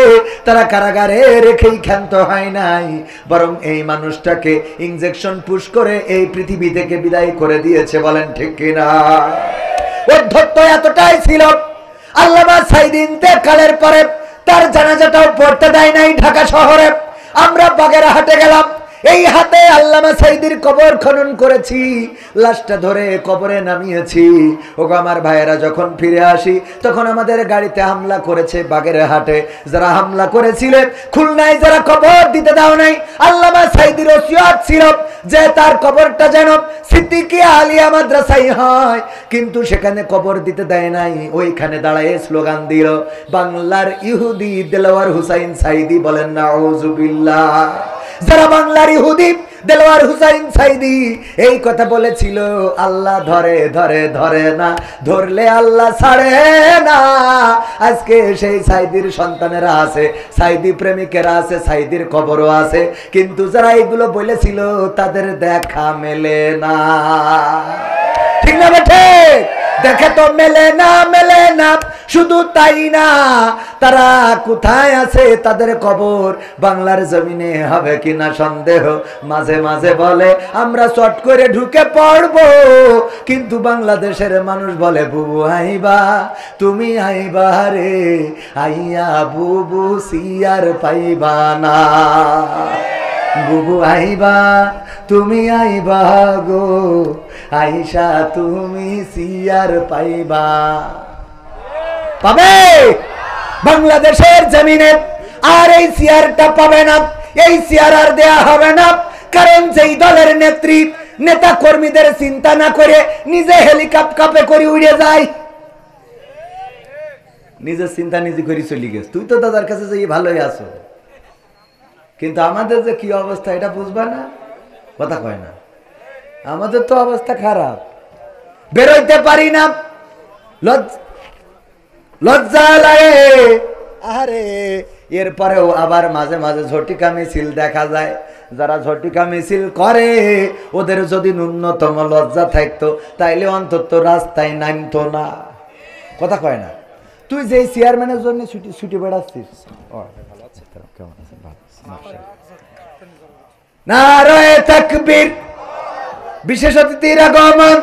তারা কারাগারে রেখেই ক্ষান্ত হয় নাই, বরং এই মানুষটাকে ইনজেকশন পুশ করে এই পৃথিবী থেকে বিদায় করে দিয়েছে। বলেন ঠিক কিনা? অধ্যত্ত এতটাই ছিল, আল্লামা সাইদ ইন্তেকালের পরে তার জানাজাটাও পড়তে দেয় নাই ঢাকা শহরে। আমরা বাগেরহাটে গেলাম, এই হাতে আল্লামা সাইদির কবর খনন করেছি, লাশটা ধরে কবরে নামিয়েছি। ওগো আমার ভাইয়েরা, যখন ফিরে আসি তখন আমাদের গাড়িতে হামলা করেছে বাগেরহাটে। যারা হামলা করেছিলেন খুলনায়, যারা কবর দিতে দাও নাই, আল্লামা সাইদির ওসিয়ত ছিল যে তার কবরটা যেন সিদ্দিকিয়া আলিয়া মাদ্রাসায় হয়, কিন্তু সেখানে কবর দিতে দেয় নাই। ওইখানে দাঁড়ায় স্লোগান দিল, বাংলার ইহুদি দেলোয়ার হুসাইন সাইদি, বলেন নাউজুবিল্লাহ। যারা বাংলার ইহুদি দেলোয়ার হুসাইন সাইদি এই কথা বলেছিল, আল্লাহ ধরে ধরে ধরে না, ধরলে আল্লাহ ছাড়ে না। আজকে সেই সাইদির সন্তানেরা আছে, সাইদি প্রেমিকেরা আছে, সাইদির কবরও আছে, কিন্তু যারা এইগুলো বলেছিল তাদের দেখা মেলে না। ঠিক না বেঠে? দেখে তো মেলে না, মেলে না। শুধু তাই না, তারা কোথায় আছে, তাদের কবর বাংলার জমিনে হবে কিনা সন্দেহ। মাঝে মাঝে বলে আমরা চট করে ঢুকে পড়বো, কিন্তু বাংলাদেশের মানুষ বলে বুবু আইবা, তুমি আইবা রে, আইয়া বুবু সিয়ার পাইবা না। বুবু আইবা, তুমি আইবা গো, আইসা তুমি সিয়ার পাইবা। পাবে বাংলাদেশের জমিনে, আর এই সিয়ারটা পাবে না, এই সিয়ার আর দেয়া হবে না। কারণ যেই দলের নেত্রী নেতা কর্মীদের চিন্তা না করে নিজে হেলিকপ্টারে করে উড়ে যায়, নিজের চিন্তা নিজে করে চলে গেছে। তুই তো দাদার কাছে যে ভালোই আছো, কিন্তু আমাদের যে কি অবস্থা এটা বুঝবা না, কথা কয় না। আমাদের তো অবস্থা খারাপ, বেরোইতে পারি না, লজ্জা লাগে। আরে এরপরেও আবার মাঝে মাঝে ঝটিকা মিছিল দেখা যায়। যারা ঝটিকা মিছিল করে ওদের যদি ন্যূনতম লজ্জা থাকতো তাইলে অন্তত রাস্তায় নামতো না, কথা কয় না। তুই যে চেয়ারম্যানের জন্য ছুটি বেড়াচ্ছিস, নারায়ে তাকবীর, বিশেষ অতিথির আগমন,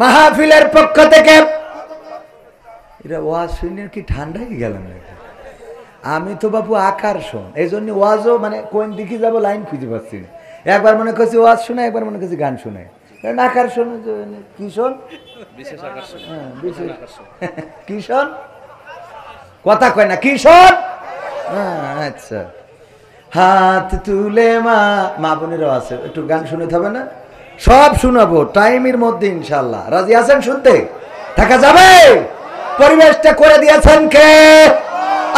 মাহফিলের পক্ষ থেকে। এরা ওয়াজ শুনে কি ঠান্ডা হয়ে গেল নাকি? আমি তো বাবু আকর্ষণ, এই জন্য ওয়াজও মানে কোন দিকে যাবো লাইন খুঁজে পাচ্ছি না। একবার মনে করছি ওয়াজ শুনে, একবার মনে করছি গান শুনে। কারণ আকর্ষণ কিশোর, কিশোর কথা কয় না, কিশোর। আচ্ছা, হাত তুলে মা বোনেরও আছে, একটু গান শুনতে হবে না? সব শুনাবো টাইমের মধ্যে ইনশাল্লাহ। রাজি আছেন শুনতে? থাকা যাবে? পরিবেশটা করে দিয়েছেন কে?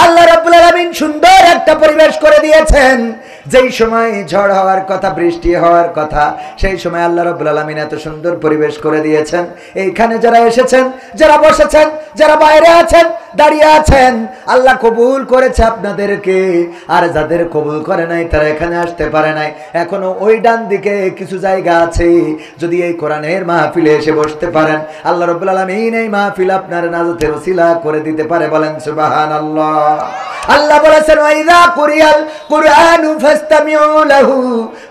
আল্লাহ রাব্বুল আলামিন সুন্দর একটা পরিবেশ করে দিয়েছেন। যেই সময় ঝড় হওয়ার কথা, বৃষ্টি হওয়ার কথা, সেই সময় আল্লাহ রাব্বুল আলামিন এত সুন্দর পরিবেশ করে দিয়েছেন। এইখানে যারা এসেছেন, যারা বসেছেন, যারা বাইরে আছেন, দাঁড়িয়ে আছেন, আল্লাহ কবুল করেছে আপনাদেরকে। আর যাদের কবুল করে নাই তারা এখানে আসতে পারে নাই। এখনো ওই ডান দিকে কিছু জায়গা আছে, যদি এই কোরআনের মাহফিলে এসে বসতে পারেন, আল্লাহ রাব্বুল আলামিন এই মাহফিল আপনার নাজাতের ওসিলা করে দিতে পারে। বলেন সুবহানাল্লাহ। আল্লাহ বলেছেন ওয়াইদা কুরিয়াল কুরআনু ফাসতামিউ লাহু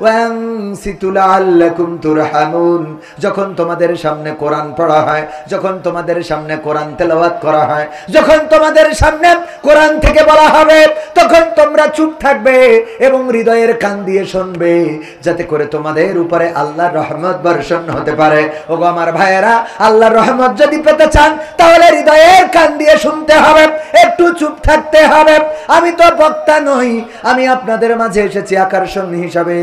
ওয়া আনসিতু লাআল্লাকুম তুরহামুন। যখন তোমাদের সামনে কোরআন পড়া হয়, যখন তোমাদের সামনে কোরআন তেলাওয়াত করা হয়, যখন তোমাদের সামনে কোরআন থেকে বলা হবে, তখন তোমরা চুপ থাকবে এবং হৃদয়ের কান দিয়ে শুনবে, যাতে করে তোমাদের উপরে আল্লাহর রহমত বর্ষণ হতে পারে। ওগো আমার ভাইয়েরা, আল্লাহর রহমত যদি পেতে চান তাহলে হৃদয়ের কান দিয়ে শুনতে হবে, একটু চুপ থাকতে হবে। আমি তো বক্তা নই, আমি আপনাদের মাঝে এসেছি আকর্ষণ হিসাবে,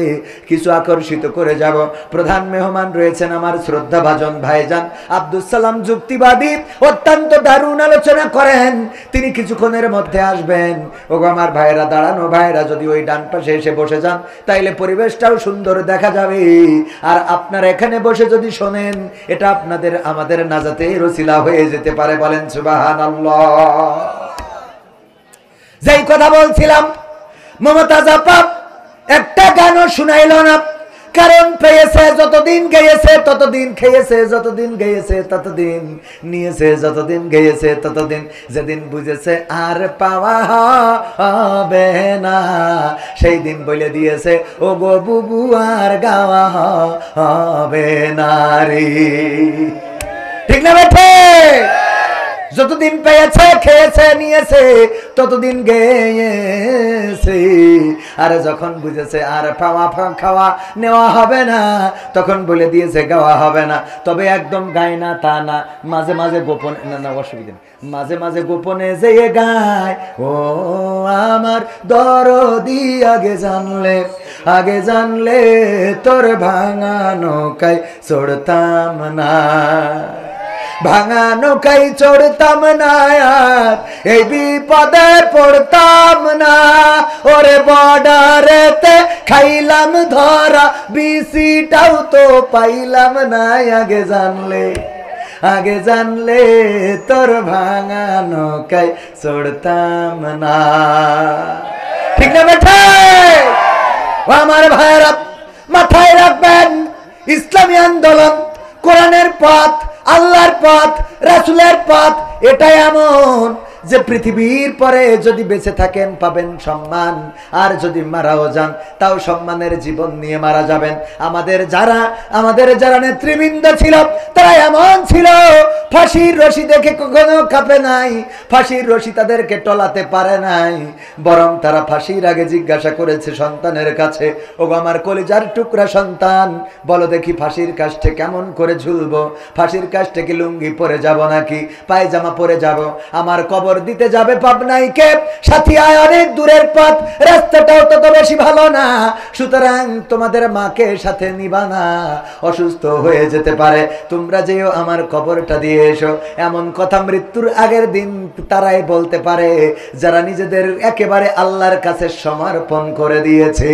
কিছু আকর্ষিত করে যাব। প্রধান মেহমান রয়েছেন আমার শ্রদ্ধাভাজন ভাইজান আব্দুল সালাম যুক্তিবাদী, অত্যন্ত দারুণ আলোচনা করেন, তিনি কিছুক্ষণের মধ্যে আসবেন। ওগো আমার ভাইয়েরা, দাঁড়ানো ভাইয়েরা যদি ওই ডান পাশে এসে বসে যান তাইলে পরিবেশটাও সুন্দর দেখা যাবে। আর আপনারা এখানে বসে যদি শোনেন, এটা আপনাদের আমাদের নাজাতের ওসিলা হয়ে যেতে পারে। বলেন সুবহানাল্লাহ। যেই কথা বলছিলাম, মমতাজ আপা একটা গানও শুনাইল না, কারণ পেয়েছে যতদিন গেয়েছে ততদিন খেয়েছে, যতদিন গেয়েছে ততদিন নিয়েছে, যতদিন গেয়েছে ততদিন, যেদিন বুঝেছে আর পাওয়া হবে না সেই দিন বলে দিয়েছে ও গো বুবু আর গাওয়া হবে না রে। ঠিক না বেঠে? যতদিন পেয়েছে, খেয়েছে, নিয়েছে, ততদিন গেয়েছে। আর যখন বুঝেছে আর খাওয়া নেওয়া হবে না, তখন বলে দিয়েছে গাওয়া হবে না। তবে একদম গায় না তা না, মাঝে মাঝে গোপনে, না অসুবিধা নেই, মাঝে মাঝে গোপনে যেয়ে গায়, ও আমার দরদি আগে জানলে তোর ভাঙা নৌকায় চড়তাম না, ভাঙা নৌকায় চড়তাম না, আর এই বিপদে পড়তাম না। ওরে বর্ডারেতে খাইলাম ধরা, বিসিটাও তো পাইলাম না। আগে জানলে তোর ভাঙা নৌকায় চড়তাম না। ঠিক না বেঠে? আমার ভাইরা মাথায় রাখবেন, ইসলামী আন্দোলন, কোরআনের পথ, আল্লাহর পথ, রাসূলের পথ, এটা এমন যে পৃথিবীর পরে যদি বেঁচে থাকেন পাবেন সম্মান, আর যদি মারাও যান তাও সম্মানের জীবন নিয়ে মারা যাবেন। আমাদের যারা নেতৃবৃন্দ ছিল তারা এমন ছিল, ফাঁসির রশি দেখে কখনো কাঁপে নাই, ফাঁসির রশি তাদেরকে টলাতে পারে নাই, বরং তারা ফাঁসির আগে জিজ্ঞাসা করেছে সন্তানের কাছে, ওগো আমার কলিজার টুকরা সন্তান, বলো দেখি ফাঁসির কাষ্ঠে কেমন করে ঝুলবো, ফাঁসির কাষ্ঠে কি লুঙ্গি পরে যাব নাকি পায়জামা পরে যাব, আমার কবর দিতে যাবে পাবনাই কে, সাথিয়ায় অনেক দূরের পথ, রাস্তাটাও তত বেশি ভালো না, সুতরাং তোমাদের মাকে সাথে নিবা না, অসুস্থ হয়ে যেতে পারে, তোমরা যেও আমার কবরটা দিয়ে এসো। এমন কথা মৃত্যুর আগের দিন তারাই বলতে পারে যারা নিজেদের একেবারে আল্লাহর কাছে সমর্পণ করে দিয়েছে,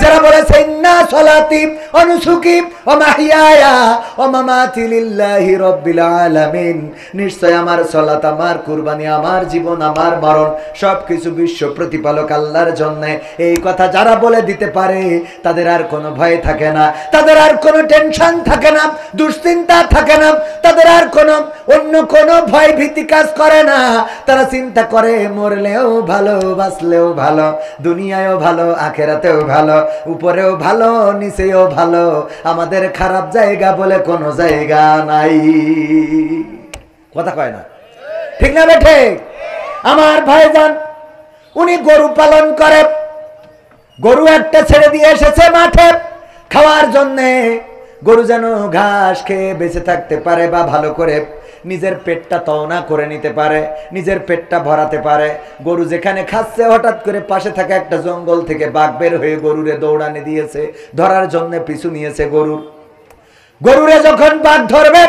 যারা বলেছে ইন্না সলাতি ওয়া নুসুকি ওয়া মাহইয়ায়া ওয়া মামাতি লিল্লাহি রাব্বিল আলামিন, নিশ্চয় আমার সালাত, আমার কুরবানি, আমার জীবন, আমার মরণ সবকিছু বিশ্ব প্রতিপালক আল্লাহর জন্য। এই কথা যারা বলে দিতে পারে তাদের আর কোনো ভয় থাকে না, তাদের আর কোনো টেনশন থাকে না, দুশ্চিন্তা থাকে না, তাদের আর কোনো অন্য কোনো ভয় ভীতি কাজ করে না। তারা চিন্তা করে মরলেও ভালো, বাঁচলেও ভালো, দুনিয়ায়ও ভালো, আখেরাতেও ভালো, উপরেও ভালো, নিচেও ভালো, আমাদের খারাপ জায়গা বলে কোনো জায়গা নাই। কথা কয় না? ঠিক না বেঠে? আমার ভাইজান উনি গরু পালন করে, গরু একটা ছেড়ে দিয়ে এসেছে মাঠে খাওয়ার জন্যে, গরু যেন ঘাস খেয়ে বেঁচে থাকতে পারে বা ভালো করে নিজের পেটটা তওনা করে নিতে পারে, নিজের পেটটা ভরাতে পারে। গরু যেখানে খাচ্ছে হঠাৎ করে পাশে থাকা একটা জঙ্গল থেকে বাঘ বের হয়ে গরুরে দৌড়ানি দিয়েছে, ধরার জন্য পিছু নিয়েছে গরুরে যখন বাঘ ধরবে,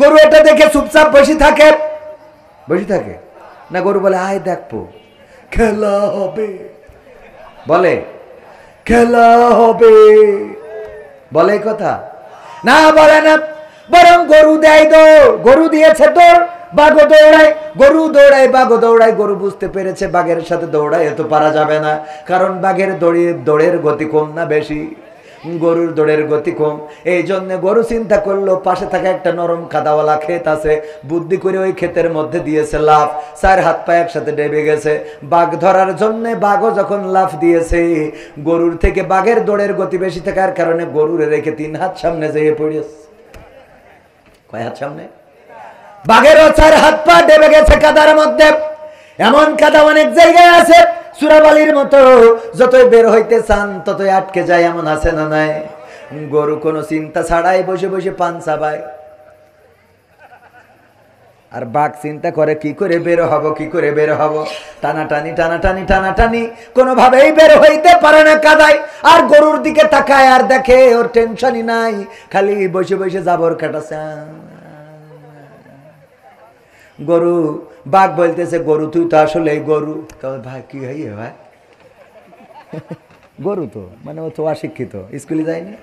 গরু এটা দেখে চুপচাপ বসে থাকে না, গরু বলে আয় দেখবো খেলা হবে, বলে খেলা হবে, বলে কথা না, বলে না, বরং গরু দেয় দৌড়, গরু দিয়েছে দৌড়, বাঘও দৌড়ায়, গরু দৌড়ায়, বাঘও দৌড়ায়। গরু বুঝতে পেরেছে বাঘের সাথে দৌড়ায় এত পারা যাবে না, কারণ বাঘের দৌড়ের গতি কম না বেশি, গরুর দৌড়ের গতি কম। এই জন্য গরু চিন্তা করলো পাশে থাকা একটা নরম কাদাওয়ালা ক্ষেত আছে, বুদ্ধি করে ওই ক্ষেতের মধ্যে দিয়েছে লাফ, 4 হাত পা একসাথে ডেবে গেছে। বাঘ ধরার জন্য বাঘও যখন লাফ দিয়েছে, গরুর থেকে বাঘের দৌড়ের গতি বেশি থাকার কারণে গরুরে রেখে 3 হাত সামনে যেয়ে পড়েছে। কয় হাত সামনে? বাঘেরও 4 হাত পা ডেবে গেছে কাদার মধ্যে। এমন কাদা অনেক জায়গায় আছে সুরাবালির মতো, যতই বের হইতে চান ততই আটকে যায়, এমন আছে না নাই? গরু কোনো চিন্তা ছাড়াই বসে বসে পান চাবায়, আর বাঘ চিন্তা করে কি করে বের হব, কি করে বের হব, টানাটানি কোনোভাবেই বের হইতে পারে না কাদায়। আর গরুর দিকে তাকায় আর দেখে ওর টেনশনই নাই, খালি বসে বসে জাবর কাটাছে। গরু, বাঘ বলতেছে গরু তুই তো আসলে গরু। ভাই কি হইয়ে ভাই, গরু তো মানে ও তো অশিক্ষিত, স্কুলে যায়নি,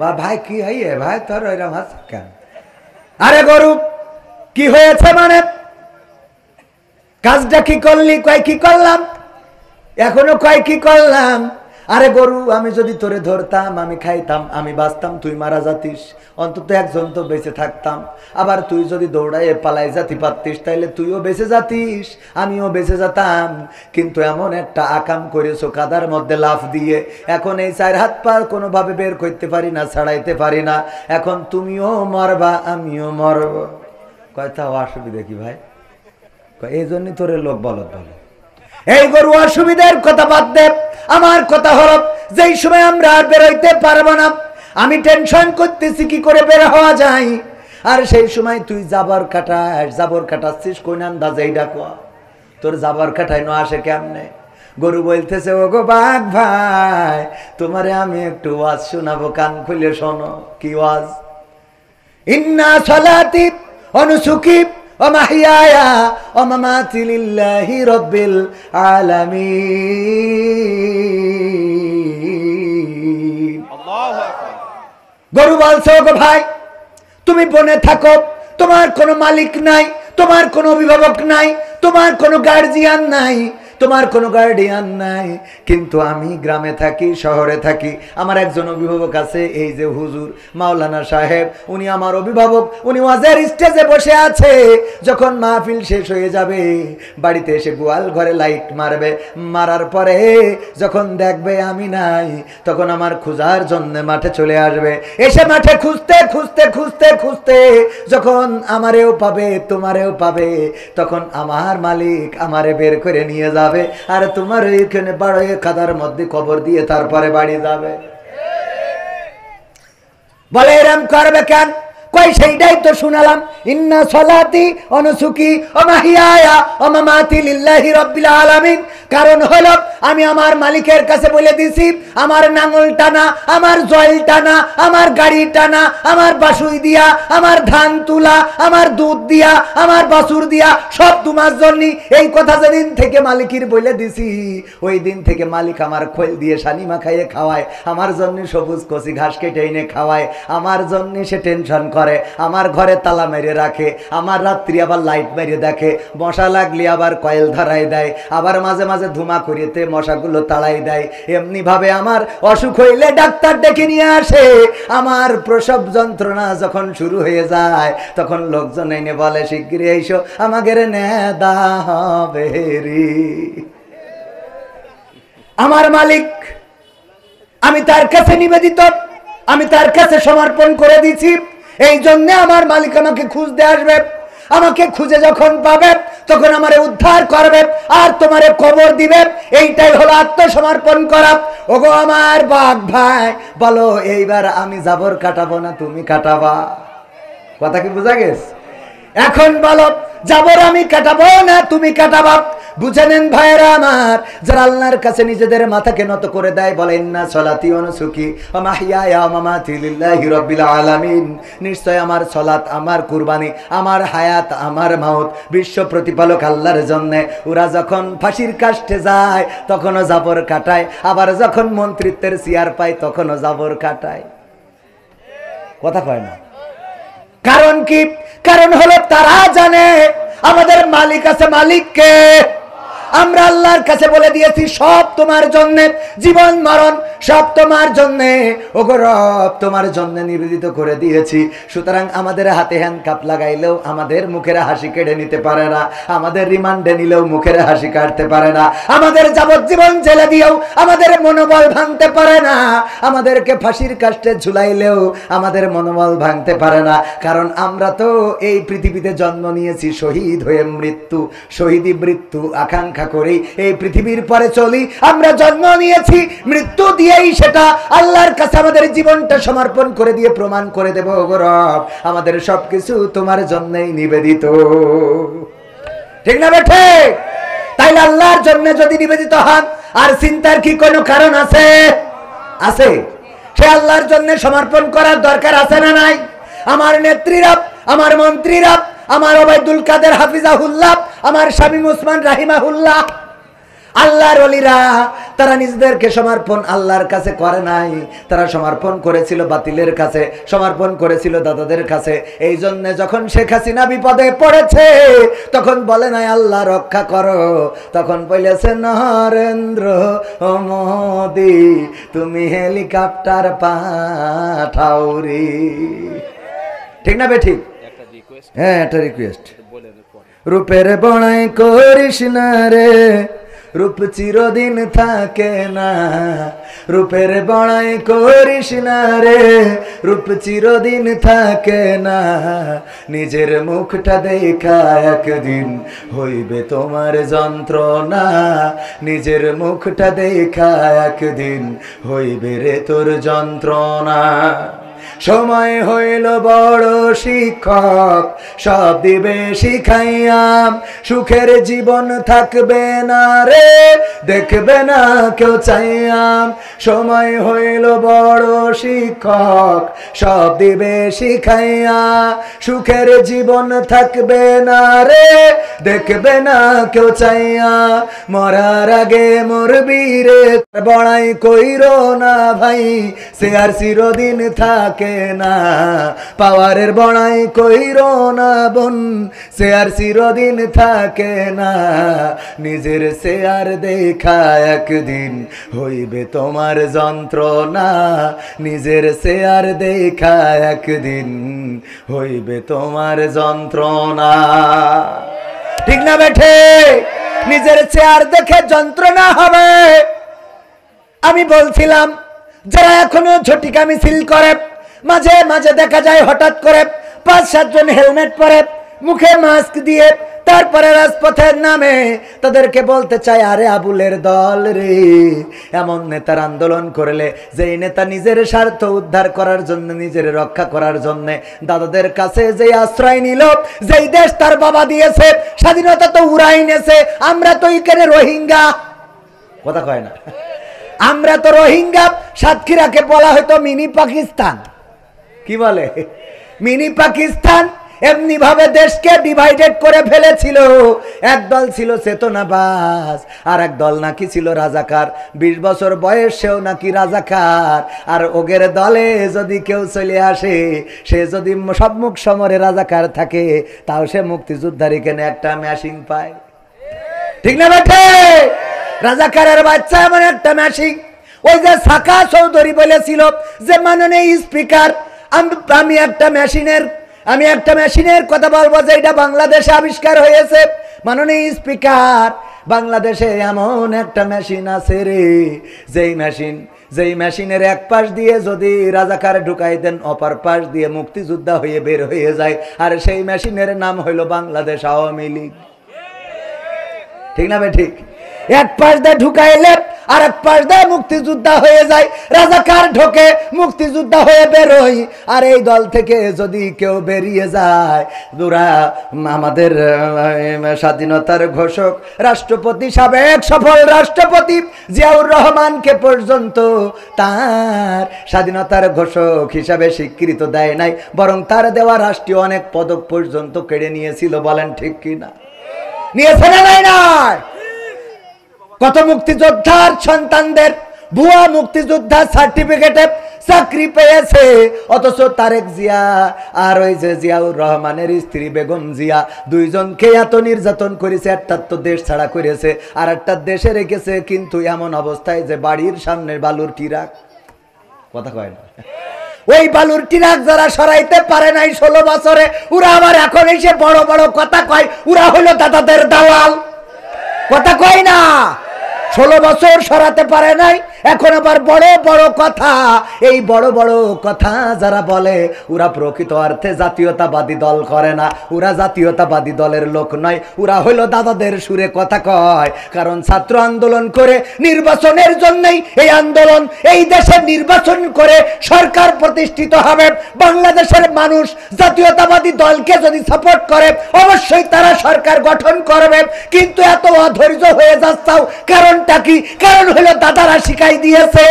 বা ভাই কি হইয়ে ভাই তোর ওইরকম হাস কেন? আরে গরু কি হয়েছে মানে, কাজটা কি করলি? কয় কি করলাম? এখনো কয় কি করলাম? আরে গরু আমি যদি তোরে ধরতাম, আমি খাইতাম, আমি বাঁচতাম, তুই মারা যাতিস, অন্তত একজন তো বেঁচে থাকতাম। আবার তুই যদি দৌড়াইয়ে পালাই যাতি পারতিস, তাইলে তুইও বেঁচে যাতিস, আমিও বেঁচে যেতাম। কিন্তু এমন একটা আকাম করেছো কাদার মধ্যে লাফ দিয়ে, এখন এই 4 হাত পা কোনোভাবে বের করতে পারি না, ছাড়াইতে পারি না। এখন তুমিও মরবা, আমিও মরব। কয় তাও অসুবিধা কি ভাই? এই জন্যই তোরে লোক বলদ বলে। এই গরু অসুবিধার কথা বাদ দে, আমার কথা হলো যেই সময় আমরা আর বেরোইতে পারবো না, আমি টেনশন করতেছি কি করে বের হওয়া যায়। আর সেই সময় তুই জাবর কাটাচ্ছিস কোন আন্দাজে? এইটা কোয়া, তোর জাবর কাটাইনো আসে কেমনে? গরু বলতেছে, ও গো বাঘ ভাই, তোমারে আমি একটু ওয়াজ শোনাবো, কান খুলে শোনো। কি ওয়াজ? ইন্না সালাতি ওয়া নুসুকি ওয়া মাহইয়ায়া ওয়া মামাতি লিল্লাহি রাব্বিল আলামিন। আল্লাহু আকবার। গরু বলছে, ও গো ভাই, তুমি বনে থাকো, তোমার কোনো মালিক নাই, তোমার কোনো অভিভাবক নাই, তোমার কোনো গার্জিয়ান নাই, তোমার কোনো গার্ডিয়ান নাই। কিন্তু আমি গ্রামে থাকি, শহরে থাকি, আমার একজন অভিভাবক আছে, এই যে হুজুর মাওলানা সাহেব, উনি আমার অভিভাবক। উনি ওয়াজের স্টেজে বসে আছে, যখন মাহফিল শেষ হয়ে যাবে বাড়িতে এসে গোয়াল ঘরে লাইট মারবে, মারার পরে যখন দেখবে আমি নাই, তখন আমার খোঁজার জন্য মাঠে চলে আসবে। এসে মাঠে খুঁজতে খুঁজতে খুঁজতে খুঁজতে যখন আমারেও পাবে, তোমারেও পাবে, তখন আমার মালিক আমারে বের করে নিয়ে যাবে, আর তোমার এইখানে বড় কাদার মধ্যে কবর দিয়ে তারপরে বাড়ি যাবে। বলে এরম করবে কেন? কই সেইটাই তো শুনালাম, ইন্না সালাতি ওয়া নুসুকি ওয়া মাহইয়ায়া ওয়া মামাতি লিল্লাহি রাব্বিল আলামিন। কারণ হলো আমি আমার মালিকের কাছে বলে দিছি, আমার নাঙল টানা, আমার জল টানা, আমার গাড়ি টানা, আমার বাসুই দিয়া, আমার ধান তুলা, আমার দুধ দিয়া, আমার বাছুর দিয়া সব তোমার জন্য। এই কথা যেদিন থেকে মালিকের বলে দিছি, ওই দিন থেকে মালিক আমার খোল দিয়ে সানি মাখাইয়ে খাওয়ায়, আমার জন্য সবুজ কচি ঘাস কেটে এনে খাওয়ায়, আমার জন্য সে টেনশন করে, আমার ঘরে তালা মেরে রাখে, আমার রাত্রি আবার লাইট মেরে দেখে, মশা লাগলে আবার কয়েল ধরাই দেয়, আবার মাঝে মাঝে ধুমা করিতে মশাগুলো তাড়াই দেয়। এমনি ভাবে আমার অসুখ হইলে ডাক্তার ডেকে নিয়ে আসে। আমার প্রসব যন্ত্রণা যখন শুরু হয়ে যায়, তখন লোকজন এনে বলে, শিগগিরই এসো, আমাদের নেদা হবে রে। আমার মালিক, আমি তার কাছে নিবেদিত, আমি তার কাছে সমর্পণ করে দিছি। এই জন্য আমার মালিক আমাকে খুঁজতে আসবে, আমাকে খুঁজে যখন পাবে তখন আমারে উদ্ধার করবে আর তোমারে কবর দিবে। এইটাই হলো আত্মসমর্পণ করা। ওগো আমার বাঘ ভাই, বলো এইবার আমি জাবর কাটাবো না তুমি কাটাবা? কথা কি বোঝা গেছে? এখন বলো, জাবর আমি কাটাবো না তুমি কাটাবা? বুঝে নেন ভাইরা আমার, যারা আল্লাহর কাছে নিজেদের মাথাকে নত করে দেয়, বলে ইন্না সালাতি ওয়া নুসুকি ওয়া মাহইয়ায়া ওয়া মামাতি লিল্লাহি রাব্বিল আলামিন। নিশ্চয় আমার সালাত, আমার কুরবানি, আমার হায়াত, আমার মাউত বিশ্ব প্রতিপালক আল্লাহর জন্য। ওরা যখন ফাঁসির কাষ্টে যায় তখনও জাবর কাটায়, আবার যখন মন্ত্রিত্বের চেয়ার পায় তখনও জাবর কাটায়। কথা কয় না? কারণ কি? কারণ হলো তারা জানে আমাদের মালিক আছে। মালিককে আমরা আল্লাহর কাছে বলে দিয়েছি, সব তোমার জন্য, জীবন মরণ সব তোমার জন্য, ওগো রব তোমার জন্য নিবেদিত করে দিয়েছি। সুতরাং আমাদের হাতে হ্যান্ডকাপ লাগাইলেও আমাদের মুখের হাসি কেড়ে নিতে পারে না, আমাদের রিমান্ডে নিলেও মুখের হাসি কাটতে পারে না, আমাদের যাবজ্জীবন জেলে দিয়েও আমাদের মনোবল ভাঙতে পারে না, আমাদেরকে ফাঁসির কাষ্টে ঝুলাইলেও আমাদের মনোবল ভাঙতে পারে না। কারণ আমরা তো এই পৃথিবীতে জন্ম নিয়েছি শহীদ হয়ে, শহীদি মৃত্যু আকাঙ্ক্ষা করেই এই পৃথিবীর পরে চলি। আমরা জন্ম নিয়েছি মৃত্যু দিয়েই, সেটা আল্লাহর কাছে আমাদের জীবনটা সমর্পণ করে দিয়ে প্রমাণ করে দেব, ওগো রব আমাদের সবকিছু তোমার জন্যই নিবেদিত। ঠিক না বেঠে? তাইলে আল্লাহর জন্য যদি নিবেদিত হন, আর চিন্তার কি কোনো কারণ আছে? আছে। সে আল্লাহর জন্য সমর্পণ করার দরকার আছে না নাই? আমার নেত্রীরা, আমার মন্ত্রীরা, আমার ওবায়দুল কাদের হাফিজাহুল্লাহ, আমার শামীম ওসমান রাহিমাহুল্লাহ, আল্লাহর ওলিরা তারা নিজেদেরকে সমর্পণ আল্লাহর কাছে করে নাই, তারা সমর্পণ করেছিল বাতিলের কাছে, সমর্পণ করেছিল দাদাদের কাছে। এই জন্য যখন শেখ হাসিনা বিপদে পড়েছে তখন বলে নাই আল্লাহ রক্ষা করো, তখন বলেছে নরেন্দ্র ও মোদি তুমি হেলিকপ্টার পাঠাও রে। ঠিক না বে ঠিক? হ্যাঁ, একটা রিকোয়েস্ট, রূপের বড়াই করিস না রে, রূপ চিরদিন থাকে না, রূপের বড়াই করিস না রে, রূপ চিরদিন থাকে না, নিজের মুখটা দেখা একদিন হইবে তোমার যন্ত্রণা, নিজের মুখটা দেখা একদিন হইবে রে তোর যন্ত্রণা। সময় হইল বড় শিক্ষক, সব দিবে শিখাইয়াম, সুখের জীবন থাকবে না রে, দেখবে না কেউ চাইয়াম। সময় হইল বড় শিক্ষক, সব দিবে শিখাইয়া, সুখের জীবন থাকবে না রে, দেখবে না কেউ চাইয়া। মরার আগে মরবি রে, বড়াই কইরো না ভাই, সে আর চিরদিন থাকে না, পাওয়ারের বড়াই কইরো না বোন, সে আর চিরদিন থাকে না, নিজের শেয়ার দেখা একদিন হইবে তোমার যন্ত্রণা, নিজের শেয়ার দেখা একদিন হইবে তোমার যন্ত্রণা। ঠিক না বেঠে? নিজের চেয়ার দেখে যন্ত্রণা হবে। আমি বলছিলাম যারা এখনো ঝটিকা মিছিল করে, মাঝে মাঝে দেখা যায় হঠাৎ করে 5-7 জন হেলমেট পরে, মুখে মাস্ক দিয়ে তারপরে রাজপথের নামে তাদেরকে বলতে চায় আরে আবুলের দল রে। এমন নেতার আন্দোলন করলে, যেই নেতা নিজের স্বার্থ উদ্ধার করার জন্য, নিজের রক্ষা করার জন্য দাদাদের কাছে যে আশ্রয় নিল, যেই দেশ তার বাবা দিয়েছে, স্বাধীনতা তো উড়াই নেছে, আমরা তো এখানে রোহিঙ্গা, কথা কয় না, আমরা তো রোহিঙ্গা। সাতক্ষীরাকে বলা হয়তো মিনি পাকিস্তান, কি বলে মিনি পাকিস্তান। এমনি ভাবে দেশকে ডিভাইডেড করে ফেলেছিল। একদল ছিল চেতনাবাজ, আর এক দল নাকি ছিল রাজাকার। 20 বছর বয়সেও নাকি রাজাকার। আর ওগের দলে যদি কেউ চলে আসে, সে যদি সম্মুখ সমরে রাজাকার থাকে, তাও সে মুক্তিযোদ্ধার এখানে একটা মেশিন পায়। ঠিক না বেঠে? রাজাকারের বাচ্চা এমন একটা মেশিন। ওই যে সাকা চৌধুরী বলেছিল যে মাননীয় স্পিকার, আমি একটা মেশিনের কথা বলবো যে এটা বাংলাদেশে আবিষ্কার হয়েছে। মাননীয় স্পিকার, বাংলাদেশে এমন একটা মেশিন আছে রে, যেই মেশিনের এক পাশ দিয়ে যদি রাজাকার ঢুকাই দেন, অপর পাশ দিয়ে মুক্তিযোদ্ধা হয়ে বের হয়ে যায়। আর সেই মেশিনের নাম হইল বাংলাদেশ আওয়ামী লীগ। ঠিক না বে ঠিক? এক পাশ দিয়ে ঢুকাইলে আর এক পাশ দিয়ে মুক্তিযোদ্ধা হয়ে যায়, রাজাকার ঢোকে, মুক্তিযোদ্ধা হয়ে বেরোয়। আর এই দল থেকে যদি কেউ বেরিয়ে যায়, ওরা আমাদের স্বাধীনতার ঘোষক রাষ্ট্রপতি, সাবেক সফল রাষ্ট্রপতি জিয়াউর রহমানকে পর্যন্ত তার স্বাধীনতার ঘোষক হিসাবে স্বীকৃত দেয় নাই, বরং তার দেওয়া রাষ্ট্রীয় অনেক পদক পর্যন্ত কেড়ে নিয়েছিল। বলেন ঠিক কিনা? নিয়েছে না? নাই না? কত মুক্তিযোদ্ধার সন্তানদের ভুয়া মুক্তিযোদ্ধার সার্টিফিকেটে চাকরি পেয়েছে, অথচ তারেক জিয়া আর ওই যে জিয়াউর রহমানের স্ত্রী বেগম জিয়া দুইজনকে এত নির্যাতন করেছে, একটা তো দেশ ছাড়া করেছে, আর একটা দেশে রেখেছে, কিন্তু এমন অবস্থায় যে বাড়ির সামনে বালুর টিরাক, কথা কয় না, ওই বালুর টিরাক যারা সরাইতে পারে নাই 16 বছরে, ওরা আবার এখন এসে বড় বড় কথা কয় ওরা হলো দাদাদের দালাল, কথা কয় না। 16 বছর সরাতে পারে নাই, এখন আবার বড় বড় কথা। এই বড় বড় কথা যারা বলে, ওরা প্রকৃত অর্থে জাতীয়তাবাদী দল করে না, ওরা জাতীয়তাবাদী দলের লোক নয়, ওরা হইল দাদাদের সুরে কথা কয়। কারণ ছাত্র আন্দোলন করে নির্বাচনের জন্যই এই আন্দোলন, এই দেশের নির্বাচন করে সরকার প্রতিষ্ঠিত হবে। বাংলাদেশের মানুষ জাতীয়তাবাদী দলকে যদি সাপোর্ট করে, অবশ্যই তারা সরকার গঠন করবে। কিন্তু এত অধৈর্য হয়ে যাচ্ছাও, কারণটা কি? কারণ হলো দাদারা শিখাই দিয়েছে।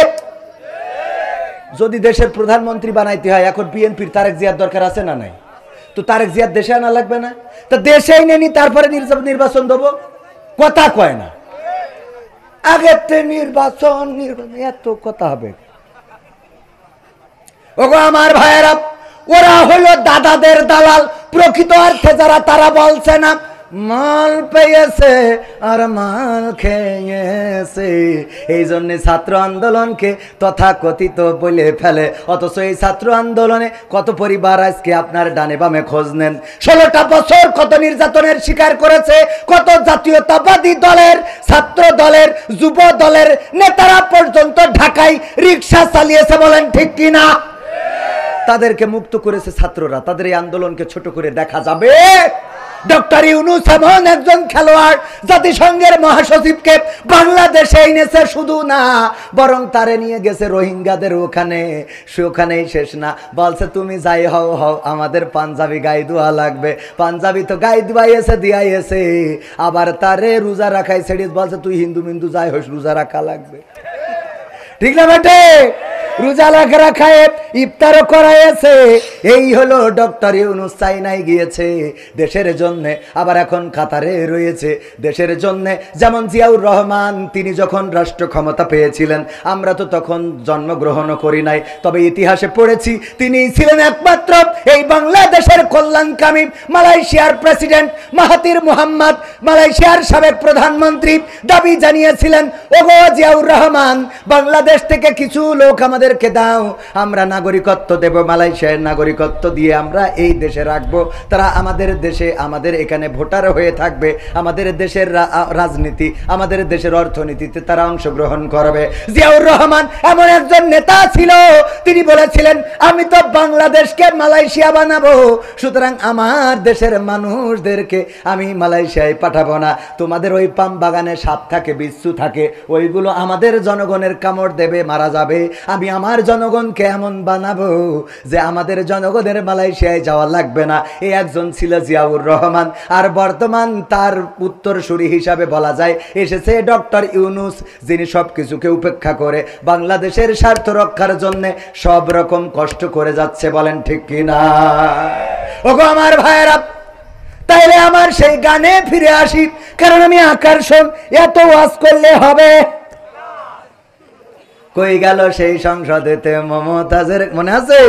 যদি দেশের প্রধানমন্ত্রী বানাইতে হয়, এখন বিএনপির তারেক জিয়ার দরকার আছে না নাই? তো তারেক জিয়ার দেশে আনা লাগবে না? তো দেশেই নেনি, তারপরে নির্বাচন দেবো, কথা কয় না। আগেতে নির্বাচন এত কথা হবে। ওগো আমার ভাইয়েরা, ওরা হলো দাদাদের দালাল। প্রকৃত অর্থে যারা, তারা বলছে না মাল পেয়েছে আর মাল খেয়েছে, এই জন্য ছাত্র আন্দোলনকে তথাকথিত বলে ফেলে। অথচ এই ছাত্র আন্দোলনে কত পরিবার আজকে আপনার ডানে বামে খোঁজ নেন, 16টা বছর কত নির্যাতনের শিকার করেছে, কত জাতীয়তাবাদী দলের, ছাত্র দলের, যুব দলের নেতারা পর্যন্ত ঢাকায় রিক্সা চালিয়েছে, বলেন ঠিক কিনা? তাদেরকে মুক্ত করেছে ছাত্ররা। তাদের এই আন্দোলনকে ছোট করে দেখা যাবে? ডক্টর ইউনূস এমন একজন খেলোয়াড়, জাতিসংঘের মহাসচিবকে বাংলাদেশে এনেছে, শুধু না বরং তারে নিয়ে গেছে রোহিঙ্গাদের ওখানে। ওখানেই শেষ না, বলছে তুমি যাই হও হও, আমাদের পাঞ্জাবি গায়ে দোয়া লাগবে। পাঞ্জাবি তো গায়ে দোয়াইছে দিয়াইছে, আবার তারে রোজা রাখাই ছেড়ে বলছে তুই হিন্দু মিন্দু যাই হোস, রোজা রাখা লাগবে। ঠিক না বেটে? রোজা রাখায় ইফতারও করাইছে। এই হলো ডক্টর ইউনূস। চাইনায় গিয়েছে দেশের জন্য, আবার এখন কাতারে রয়েছে দেশের জন্য। যেমন জিয়াউর রহমান, তিনি যখন রাষ্ট্র ক্ষমতা পেয়েছিলেন, আমরা তো তখন জন্মগ্রহণও করি নাই, তবে ইতিহাসে পড়েছি তিনি ছিলেন একমাত্র এই বাংলাদেশের কল্যাণকামী। মালয়েশিয়ার প্রেসিডেন্ট মাহাতির মোহাম্মদ, মালয়েশিয়ার সাবেক প্রধানমন্ত্রী, দাবি জানিয়েছিলেন, ওগো জিয়াউর রহমান, বাংলাদেশ থেকে কিছু লোক আমাদেরকে দাও, আমরা নাগরিকত্ব দেব, মালয়েশিয়ার নাগরিকত্ব দিয়ে আমরা এই দেশে রাখবো। তারা আমাদের দেশে, আমাদের এখানে ভোটার হয়ে থাকবে, আমাদের দেশের রাজনীতি, আমাদের দেশের অর্থনীতিতে তারা অংশগ্রহণ করবে। জিয়াউর রহমান এমন একজন নেতা ছিল, তিনি বলেছিলেন আমি তো বাংলাদেশকে মালয়েশিয়া বানাবো, সুতরাং আমার দেশের মানুষদেরকে আমি মালয়েশিয়ায় পাঠাবো না। তোমাদের ওই পাম বাগানে সাপ থাকে, বিচ্ছু থাকে, ওইগুলো আমাদের জনগণের কামড় দেবে, মারা যাবে। আমি আমার জনগণকে এমন বানাবো যে আমাদের জনগণের মালয়েশিয়ায় যাওয়া লাগবে না। এই একজন ছিল জিয়াউর রহমান। আর বর্তমান তার উত্তরসূরি হিসাবে বলা যায় এসেছে ডক্টর ইউনূস, যিনি সব কিছুকে উপেক্ষা করে বাংলাদেশের স্বার্থ রক্ষার জন্য সব রকম কষ্ট করে যাচ্ছে, বলেন ঠিক কিনা? ওগো আমার ভাইয়েরা, তাইলে আমার সেই গানে ফিরে আসি, কারণ আমি আকর্ষণ এত ওয়াজ করলে হবে। কই গেল সেই সংসদেতে মমতাজের, মনে আছে?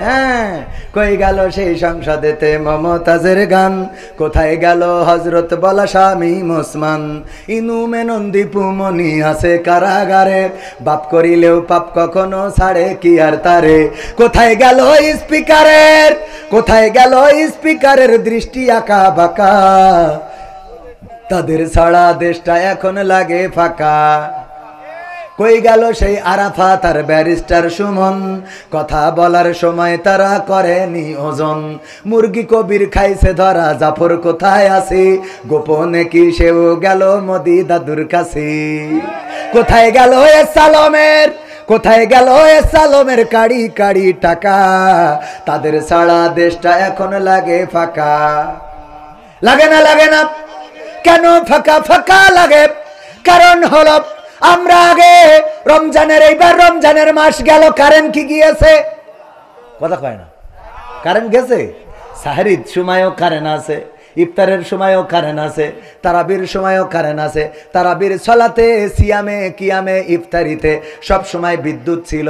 হ্যাঁ, কই গেল সেই সংসদেতে মমতাজের গান, কোথায় গেল হযরত বলা শামীম ওসমান, ইনু মেনন্দি পুমনি আছে কারাগারে, বাপ করিলেও পাপ কখনো ছাড়ে কি আর তারে। কোথায় গেল স্পিকারের, কোথায় গেল স্পিকারের দৃষ্টি আঁকা বাঁকা, তাদের ছাড়া দেশটা এখন লাগে ফাঁকা। কই গেল সেই আরাফাত আর ব্যারিস্টার সুমন, কথা বলার সময় তারা করেনি ওজন, মুরগি কবির খাইছে ধরা, জাফর কোথায় আছে, গোপনে কি সেও গেল মোদি দাদুর কাছে। কোথায় গেল এ সালমের, কোথায় গেল এ সালমের কাড়ি কাড়ি টাকা, তাদের ছাড়া দেশটা এখন লাগে ফাঁকা। লাগে না, লাগে না, কেন ফাঁকা ফাঁকা লাগে? কারণ হলো আমরা আগে রমজানের, এইবার রমজানের মাস গেল, কারেন্ট কি গিয়েছে? কথা কয় না, কারেন্ট গেছে। সাহরির সময়ও কারেন্ট আছে, ইফতারের সময়ও কারেন্ট আছে, তারাবির সময়ও কারেন্ট আছে। তারাবির সালাতে, সিয়ামে, কিয়ামে, ইফতারিতে সব সময় বিদ্যুৎ ছিল।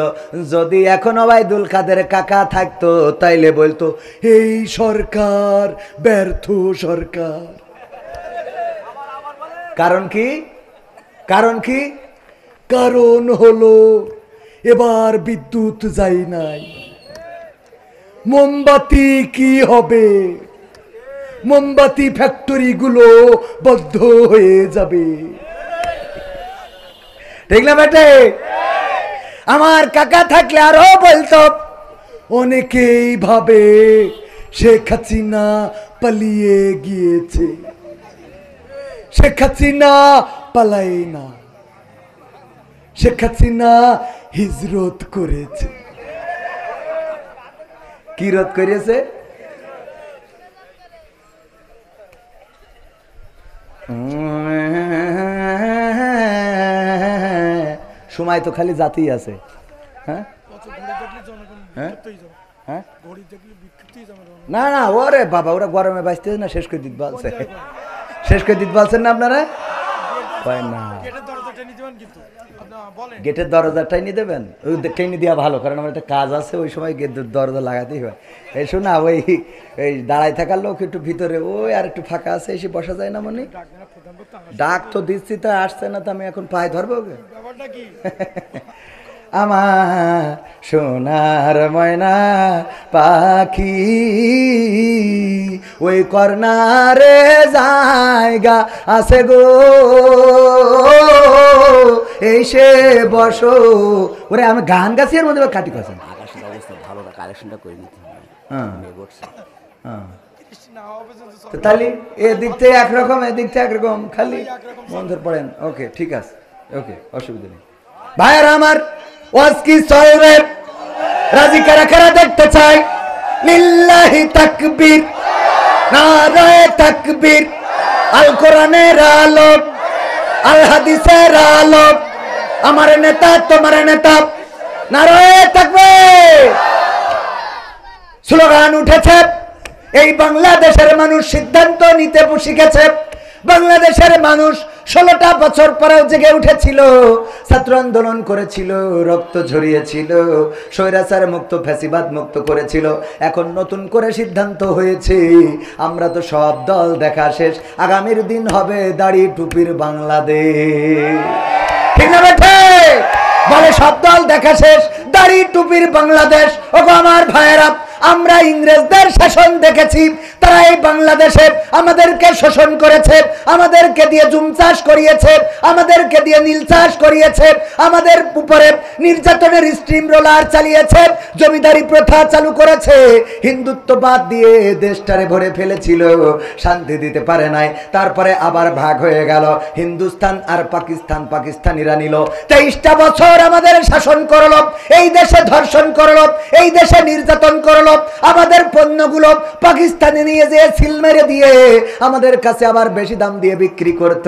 যদি এখন ওবায়দুল কাদের কাকা থাকতো, তাইলে বলতো এই সরকার ব্যর্থ সরকার। কারণ কি? কারণ কি? কারণ হলো এবার বিদ্যুৎ যায় নাই। মোমবাতি কি হবে? মোমবাতি ফ্যাক্টরি গুলো বন্ধ হয়ে যাবে। ঠিক না বেটে? আমার কাকা থাকলে আরো বলতো, অনেকেই ভাবে শেখ হাসিনা পালিয়ে গিয়েছে, শেখ হাসিনা পালায় না, শেখ হাসিনা হিজরত করেছে। কি রত করেছে? সময় তো খালি জাতি আছে। হ্যাঁ হ্যাঁ, না না, ওরে বাবা, ওরা গরমে বাঁচতেছে না, শেষ করে দিতে বলছে, শেষ করে দিতে বলছেন না আপনারা? কয় না, গেটের দরজাটাই নিয়ে দেবেন, ওই টেনে দেওয়া ভালো, কারণ আমার একটা কাজ আছে, ওই সময় গেটের দরজা লাগাতেই হয়। এই শোনা, ওই এই দাঁড়ায় থাকার লোক একটু ভিতরে, ওই আর একটু ফাঁকা আছে, এসে বসা যায় না মনে? ডাক তো দিচ্ছি, তা আসছে না, তো আমি এখন পায়ে ধরবো ওকে। আমার সোনার ময়না পাখি ওই কর্নারে জায়গা আছে গো, এসে বসো। ওরে আমি গান গাছি, এর মধ্যে কাটি কথা। আকাশের অবস্থা ভালো না, কালেকশনটা করে নিতে হবে। হ্যাঁ মেঘ উঠছে। হ্যাঁ, তাহলে এদিক থেকে একরকম, এদিক থেকে একরকম, খালি বন্ধুর পড়েন। ওকে, ঠিক আছে, ওকে, অসুবিধা নেই। ভাইয়েরা আমার, ওয়াজ কি চলবে? রাজি কারা কারা দেখতে চাই? লিল্লাহি তাকবীর, নারায়ে তাকবীর। আল কোরআনের আলো, আল হাদিসের আলো, আমার নেতা তোমার নেতা, নারায়ে তাকবীর। স্লোগান উঠেছে, এই বাংলাদেশের মানুষ সিদ্ধান্ত নিতে শিখেছে। বাংলাদেশের মানুষ 16টা বছর পরেও জেগে উঠেছিল, ছাত্র আন্দোলন করেছিল, রক্ত ঝরিয়েছিল, স্বৈরাচার মুক্ত, ফ্যাসিবাদ মুক্ত করেছিল। এখন নতুন করে সিদ্ধান্ত হয়েছে, আমরা তো সব দল দেখা শেষ, আগামীর দিন হবে দাড়ি টুপির বাংলাদেশ। ঠিক না বেঠে? বলে সব দল দেখা শেষ, দাড়ি টুপির বাংলাদেশ। ওগো আমার ভাইয়েরা, আমরা ইংরেজদের শাসন দেখেছি, তারা এই বাংলাদেশে আমাদেরকে শোষণ করেছে, আমাদেরকে দিয়ে জুম চাষ করিয়েছে, আমাদেরকে দিয়ে নীল চাষ করিয়েছে, আমাদের উপরে নির্যাতনের স্ট্রিম রোলার চালিয়েছে, জমিদারি প্রথা চালু করেছে, হিন্দুত্ববাদ দিয়ে দেশটারে ভরে ফেলেছিল, শান্তি দিতে পারে নাই। তারপরে আবার ভাগ হয়ে গেল, হিন্দুস্তান আর পাকিস্তান, পাকিস্তানিরা নিল। 23টা বছর আমাদের শাসন করলো, এই দেশে ধর্ষণ করলো, এই দেশে নির্যাতন করলো, আমাদের পণ্যগুলো পাকিস্তানে নিয়ে যেয়ে সিল মেরে দিয়ে আমাদের কাছে আবার বেশি দাম দিয়ে বিক্রি করত,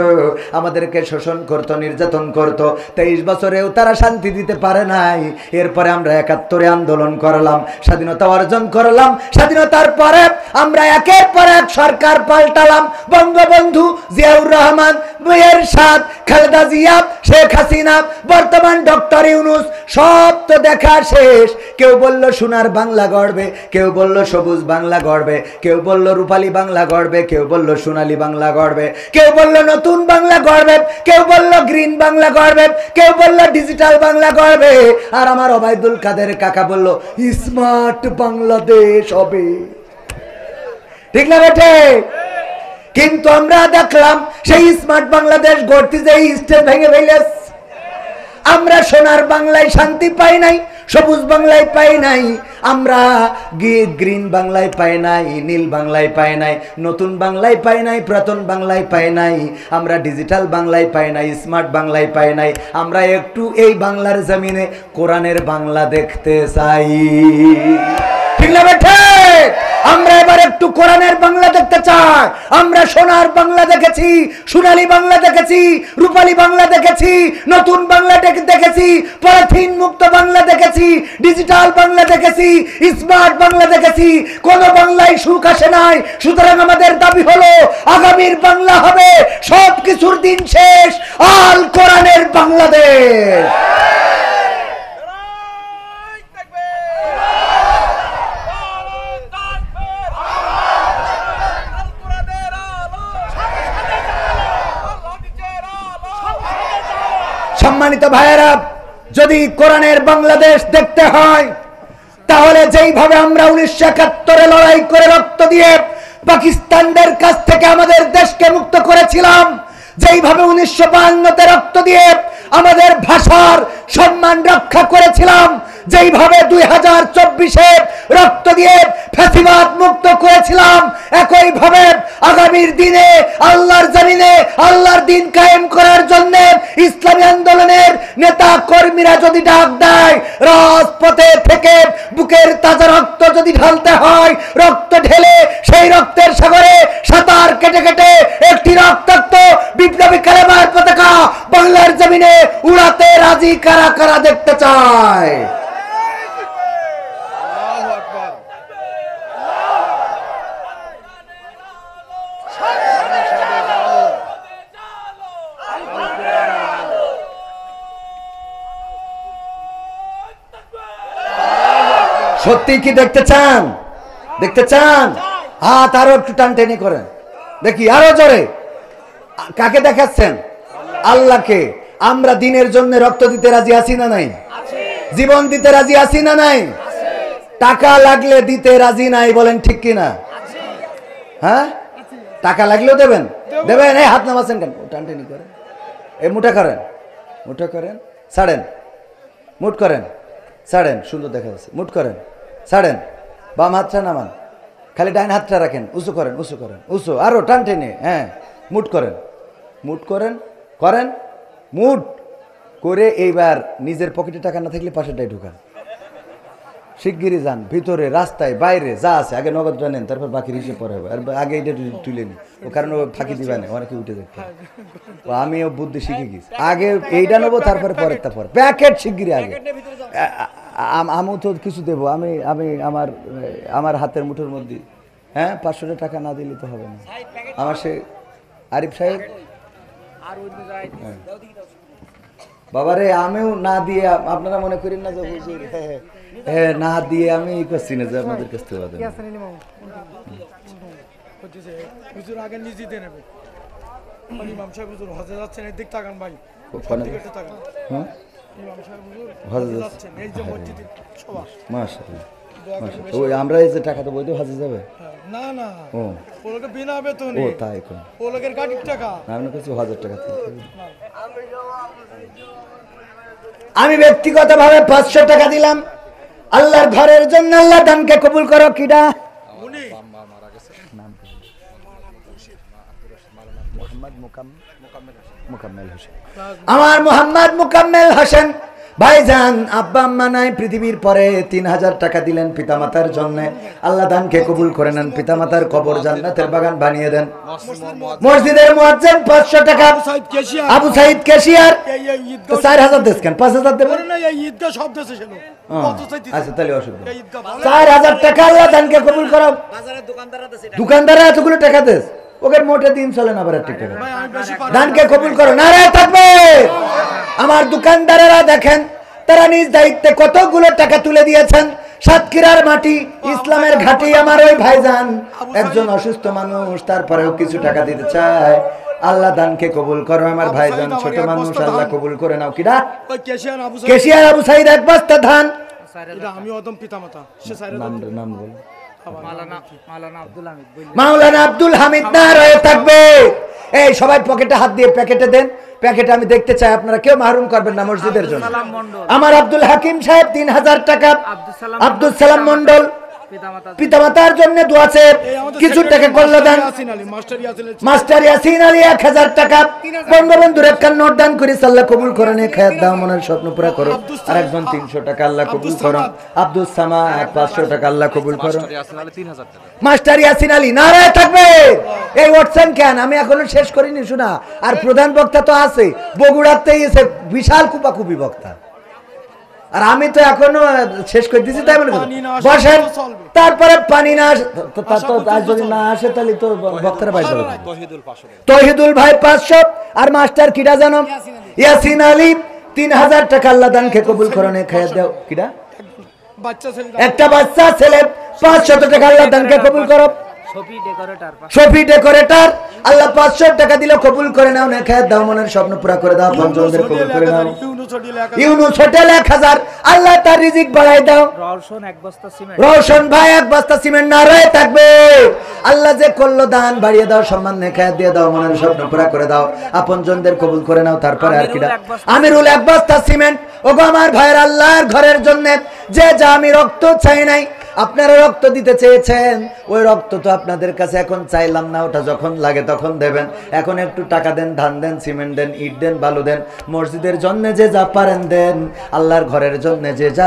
আমাদেরকে শোষণ করত, নির্যাতন করত। 23 বছরেও তারা শান্তি দিতে পারে নাই। এরপরে আমরা 71-এ আন্দোলন করলাম, স্বাধীনতা অর্জন করলাম। স্বাধীনতার পরে আমরা একের পর এক সরকার পাল্টালাম, বঙ্গবন্ধু, জিয়াউর রহমান, এরশাদ, খালেদা জিয়া, শেখ হাসিনা, বর্তমান ডক্টর ইউনূস, সব তো দেখা শেষ। কেউ বলল সোনার বাংলা গড়বে, কেউ বলল সবুজ বাংলা গড়বে, কেউ বলল রূপালী বাংলা গড়বে, কেউ বলল সোনালী বাংলা গড়বে, কেউ বলল নতুন বাংলা গড়বে, কেউ বলল গ্রিন বাংলা গড়বে, কেউ বলল ডিজিটাল বাংলা গড়বে, আর আমার ওবায়দুল কাদের কাকা বলল স্মার্ট বাংলাদেশ হবে। ঠিক না বেটে? কিন্তু আমরা দেখলাম সেই স্মার্ট বাংলাদেশ গড়তে যে স্টেজ ভেঙে ফেলেছে। আমরা সোনার বাংলায় শান্তি পাই নাই, সবুজ বাংলায় পাই নাই, আমরা গ্রিন বাংলায় পাই নাই, নীল বাংলায় পাই নাই, নতুন বাংলায় পাই নাই, পুরাতন বাংলায় পাই নাই, আমরা ডিজিটাল বাংলায় পাই নাই, স্মার্ট বাংলায় পাই নাই। আমরা একটু এই বাংলার জমিনে কোরআনের বাংলা দেখতে চাই। ঠিক না বেঠে? আমরা এবার একটু কোরআনের বাংলা দেখতে চাই। আমরা সোনার বাংলা দেখেছি, সোনালী বাংলা দেখেছি, রূপালী বাংলা দেখেছি, নতুন বাংলা দেখেছি, পলিথিন মুক্ত বাংলা দেখেছি, ডিজিটাল বাংলা দেখেছি, স্মার্ট বাংলা দেখেছি। কোন বাংলায় সুখ আসে নাই। সুতরাং আমাদের দাবি হলো আগামীর বাংলা হবে সব কিছুর দিন শেষ, আল কোরআনের বাংলাদেশ। সম্মানিত ভাইয়েরা, যদি কোরআনের বাংলাদেশ দেখতে হয়, তাহলে যেইভাবে আমরা 1971-এ লড়াই করে রক্ত দিয়ে পাকিস্তানদের কাছ থেকে আমাদের দেশকে মুক্ত করেছিলাম, যেইভাবে 1952-তে রক্ত দিয়ে আমাদের ভাষার সম্মান রক্ষা করেছিলাম, যেইভাবে 2024-এ রক্ত দিয়ে ফ্যাসিবাদ মুক্ত করেছিলাম, একইভাবে আগামীর দিনে আল্লাহর জমিনে আল্লাহর দিন কায়েম করার জন্য ইসলামী আন্দোলনের নেতা কর্মীরা যদি ডাক দেয়, রাজপথে থেকে বুকের তাজা রক্ত যদি ঢালতে হয়, রক্ত ঢেলে সেই রক্তের সাগরে সাঁতার কেটে কেটে একটি রক্তাক্ত বিপ্লবী কালেমার পতাকা বাংলার জমিনে উড়াতে রাজি কারা কারা দেখতে চায়? সত্যি কি দেখতে চান? দেখতে চান? হাত আরো একটু টানটেনি করেন দেখি, আরো জোরে। কাকে দেখাচ্ছেন? আল্লাহকে। আমরা দিনের জন্য রক্ত দিতে রাজি আছি না নাই? জীবন দিতে রাজি আছি না নাই? টাকা লাগলে দিতে রাজি নাই, বলেন ঠিক কিনা? হ্যাঁ, টাকা লাগলেও দেবেন? দেবেন। এই হাত নামাচ্ছেন কেন? টানটেনি করেন, এই মুঠা করেন, মুঠা করেন, ছাড়েন, মুঠ করেন, ছাড়েন, সুন্দর দেখা যাচ্ছে, মুঠ করেন, ছাড়েন, বাম হাতটা নামান, খালি ডাইন হাতটা রাখেন, উঁচু করেন, উঁচু করেন, উঁচু, আরো টান টেনে, হ্যাঁ, মুঠ করেন, মুঠ করেন, করেন, মুঠ করে এইবার নিজের পকেটে টাকা না থাকলে পাশেরটাই ঢুকান। শিগগিরই যান ভিতরে, রাস্তায়, বাইরে যা আছে আগে নগদটা নেন, তারপর বাকি হিসেবে পরে হবে। আর আগে এইটা তুলে নি, ও কারণ ও ফাঁকি দিবা না, অনেকে উঠে দেখতে। আমিও বুদ্ধি শিখে গেছি, আগে এইটা নেবো, তারপরে পরেরটা পরে। প্যাকেট শিগগিরই আগে। আমি তো কিছু দেবো, আমি আমি আমার আমার হাতের মুঠোর মধ্যে, হ্যাঁ, 500 টাকা না দিলে তো হবে না। আমার সে আরিফ সাহেব, বাবারে আমিও না দিয়ে, আপনারা মনে করেন না যে হুজুর, হ্যাঁ না দিয়ে আমি করছি না যে আপনাদের কাছ থেকে হুজুর আগে নিজে দিয়ে নেবে। ইমাম সাহেব হুজুর হজে যাচ্ছেন, এদিক তাকান ভাই, দিকে তাকান। হ্যাঁ, ইমাম সাহেব হুজুর হজে যাচ্ছেন, এই যে মসজিদে সভা। মাশাআল্লাহ, মাশাআল্লাহ। ওই আমরা এই যে টাকা তো বইতে হজে যাবে না না, ও ওগুলোকে বিনা বেতন, ও তাই কোন ওগুলোকের গাড়ির টাকা। আমি কিছু 1000 টাকা থেকে। আমি ব্যক্তিগতভাবে 500 টাকা দিলাম আল্লাহর ঘরের জন্য। আল্লাহ দানকে কবুল করো। কিডা? উনি আমার মোহাম্মদ মুকাম্মেল হোসেন ভাইজান, আব্বা আম্মা নাই পৃথিবীর পরে, 3000 টাকা দিলেন পিতামাতার জন্য। আল্লাহ দানকে কবুল করে নেন, পিতামাতার কবর জান্নাতের বাগান বানিয়ে দেন। মসজিদের মুয়াজ্জিন 500 টাকা, আবু সাইদ ক্যাশিয়ার 4000 দেন, কেন 5000 দেবেন? ঈদগাহ শব্দ আছে সেটা। আচ্ছা তাহলে অসুবিধা, 4000 টাকা আল্লাহ দানকে কবুল করো। দোকানদাররা এতগুলো টাকা দেস, ওকে মোটে দিন চলে না, ঠিক টাকা দানকে কবুল করো। নারায়ে তাকবীর। আমার দোকানদারেরা দেখেন, তারা নিজ দায়িত্বে কতগুলো টাকা তুলে দিয়েছেন। সাতক্ষীরার মাটি, ইসলামের ঘাঁটি। আমার ওই ভাইজান একজন অসুস্থ মানুষ, তারপরেও কিছু টাকা দিতে চায়। আল্লাহ দানকে কবুল করো আমার ভাইজান, ছোট মানুষ, আল্লাহ কবুল করে নাও। কিরা? কেশিয়ার আবু সাইদ 1 বস্তা ধান। আমি অদম পিতামাতা, সে নাম বল। মাওলানা আব্দুল হামিদ। নারায়ে তাকবীর। এই সবাই পকেটে হাত দিয়ে প্যাকেটে দেন, প্যাকেটে আমি দেখতে চাই, আপনারা কেউ মাহরুম করবেন না মসজিদের জন্য। আমার আব্দুল হাকিম সাহেব 3000 টাকা, আব্দুল সালাম মন্ডল পিতামাতার জন্য দোয়া আছে, কিছু টাকা করলো দান। মাস্টার ইয়াসিন আলী 1000 টাকা, বঙ্গবন্ধুর 1 নোট দান করে আল্লাহ কবুল করে নে, খায়াত দাও, মনের স্বপ্ন পুরা করো। আর একজন 300 টাকা আল্লাহ কবুল করো। আব্দুল সামাদ 500 টাকা আল্লাহ কবুল করো। মাস্টার ইয়াসিন আলী। নারায়ে তাকবীর। এই ওয়াটসন কেন আমি এখনো শেষ করিনি, শোনা। আর প্রধান বক্তা তো আছে, বগুড়াতেই এসে বিশাল কুপাকুপি বক্তা, আর আমি তো এখনো শেষ করে দিচ্ছি, তাই মনে করি বসেন। তারপরে পানি না যদি না আসে তাহলে তো বক্তারা বাইরে যাবে। তহিদুল ভাই 500, আর মাস্টার কিডা জানো? ইয়াসিন আলী 3000 টাকা আল্লাহ দানকে কবুল করে নে, খায়াত দাও। কিডা? একটা বাচ্চা ছেলে 500 টাকা আল্লাহ দানকে কবুল করো। শফি ডেকোরেটর আল্লাহ 500 টাকা দিল, কবুল করে নাও, নেখায়াত দাও, মনের স্বপ্ন পুরা করে দাও, পঞ্চমদের কবুল করে নাও। ইউনুস হোটেল 1000 আল্লাহ তার রিজিক বাড়াই দাও। রওশন ভাই 1 বস্তা সিমেন্ট। নারায়ে তাকবীর। আল্লাহ যে করলো দান বাড়িয়ে দাও, সম্মান নেখায়াত দিয়ে দাও, মনের স্বপ্ন পুরা করে দাও, আপনজনদের কবুল করে নাও। তারপরে আর কিডা? আমিরুল 1 বস্তা সিমেন্ট। ওগো আমার ভাইয়ের, আল্লাহর ঘরের জন্য যে যা, আমি রক্ত চাই নাই, আপনারা রক্ত দিতে চেয়েছেন, ওই রক্ত তো আপনাদের কাছে এখন চাইলাম না, ওটা যখন লাগে তখন দেবেন। এখন একটু টাকা দেন, ধান দেন, সিমেন্ট দেন, ইট দেন, বালু দেন, মসজিদের জন্য যে যা পারেন দেন, আল্লাহর ঘরের জন্য যে যা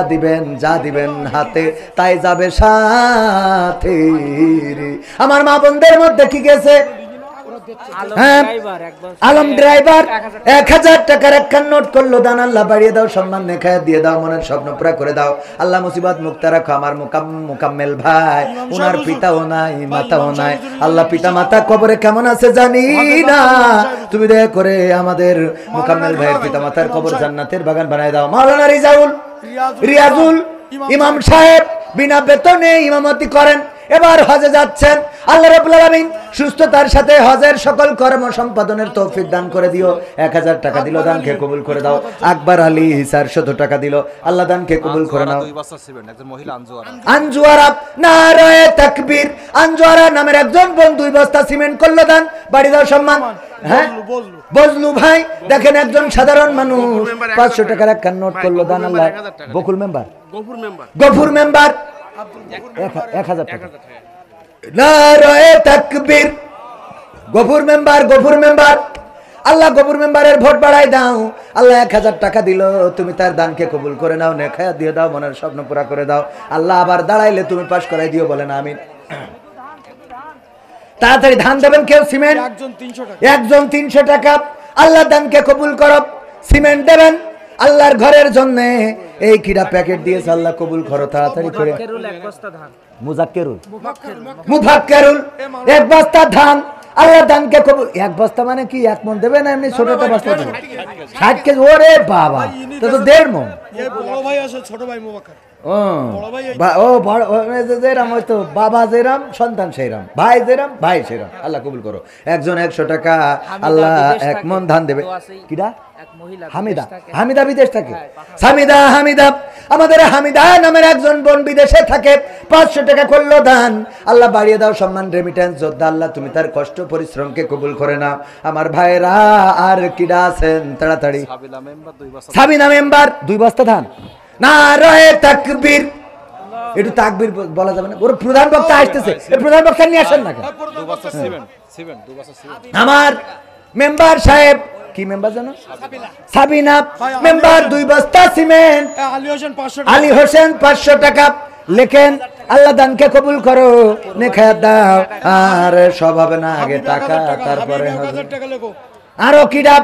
দিবেন হাতে তাই যাবে সাথে। আমার মা বোনদের মধ্যে কি গেছে? আলম ড্রাইভার 1000 টাকার 1 নোট করলো দান, আল্লাহ বাড়িয়ে দাও, সম্মান নেখায়াত দিয়ে দাও, মনের স্বপ্ন পুরা করে দাও। আল্লাহ মুসিবত মুক্ত রাখো আমার মুকাম্মেল ভাই, ওনার পিতাও নাই মাতাও নাই। আল্লাহ পিতা মাতা কবরে কেমন আছে জানি না, তুমি দয়া করে আমাদের মুকাম্মেল ভাইয়ের পিতা মাতার কবর জান্নাতের বাগান বানায় দাও। মাওলানা রিয়াজুল ইমাম সাহেব বিনা বেতনে ইমামতি করেন, এবার হজে যাচ্ছেন। আল্লাহ রাব্বুল আলামিন সুস্থতার সাথে হজের সকল কর্ম সম্পাদনের তৌফিক দান করে দিও। 1000 টাকা দিল, দানকে কবুল করে দাও। আকবর আলী 400 টাকা দিল, আল্লাহ দানকে কবুল করে নাও। আনজুয়ারা নারায়ে তাকবীর, আনজুয়ারা নামের একজন বোন 2 বস্তা সিমেন্ট করলো দান, বাড়ি দাও সম্মান। হ্যাঁ বজলু ভাই দেখেন একজন সাধারণ মানুষ 500 টাকার একটা নোট করলো দান, আল্লাহ। বকুল মেম্বার, গফুর মেম্বার 1000 টাকা। নারায়ে তাকবীর, গফুর মেম্বার, আল্লাহ গফুর মেম্বারের ভোট বাড়াই দাও। আল্লাহ 1000 টাকা দিল, তুমি তার দানকে কবুল করে নাও, নেখায়া দিয়ে দাও, মনের স্বপ্ন পুরা করে দাও। আল্লাহ আবার দাঁড়াইলে তুমি পাস করাই দিও, বলেন আমিন। তাড়াতাড়ি ধান দেবেন কেউ, সিমেন্ট একজন 300 টাকা। আল্লাহ দানকে কবুল করো, সিমেন্ট দেবেন আল্লাহর ঘরের জন্য। এই কিরা প্যাকেট দিয়েছে, আল্লাহ কবুল করো তাড়াতাড়ি করে। মুজাক্কেরুল, মুফাক্কেরুল 1 বস্তা ধান, আল্লাহ দানকে কবুল। 1 বস্তা মানে কি 1 মণ দেবে না এমনি ছোটটা বস্তা দেবে? 60 কেজি, ওরে বাবা, তো 1.5 মণ। বড় ভাই আছে, ছোট ভাই মুবাক্কার। বাবা যেরাম সন্তান সেইরাম, ভাই যেরাম ভাই সেরাম, আল্লাহ কবুল করো। একজন 100 টাকা, আল্লাহ 1 মণ ধান দেবে। কিরা? হামিদা বিদেশ থাকে। হামিদা আমাদের হামিদা নামের একজন বোন বিদেশে থাকে, 500 টাকা করলো দান, আল্লাহ বাড়িয়ে দাও সম্মান। রেমিটেন্স যোদ্ধা, আল্লাহ তুমি তার কষ্ট পরিশ্রমকে কবুল করে নাও। আমার ভাইরা আর কিরা আছেন তাড়াতাড়ি? সাবিনা মেম্বার 2 বস্তা ধান। নারায়ে তাকবীর, একটু তাকবীর বলা যাবে না? ওর প্রধান বক্তা আসতেছে, প্রধান বক্তা নিয়ে আসেন না কেন? আমার মেম্বার সাহেব, কি মেম্বার জানো? সাবিনা মেম্বার 2 বস্তা সিমেন্ট। আলী হোসেন 500 টাকা লেখেন, আল্লাহ দানকে কবুল করো, নেখায়াত দাও। আর সব হবে না, আগে টাকা তারপরে আরো কিডা,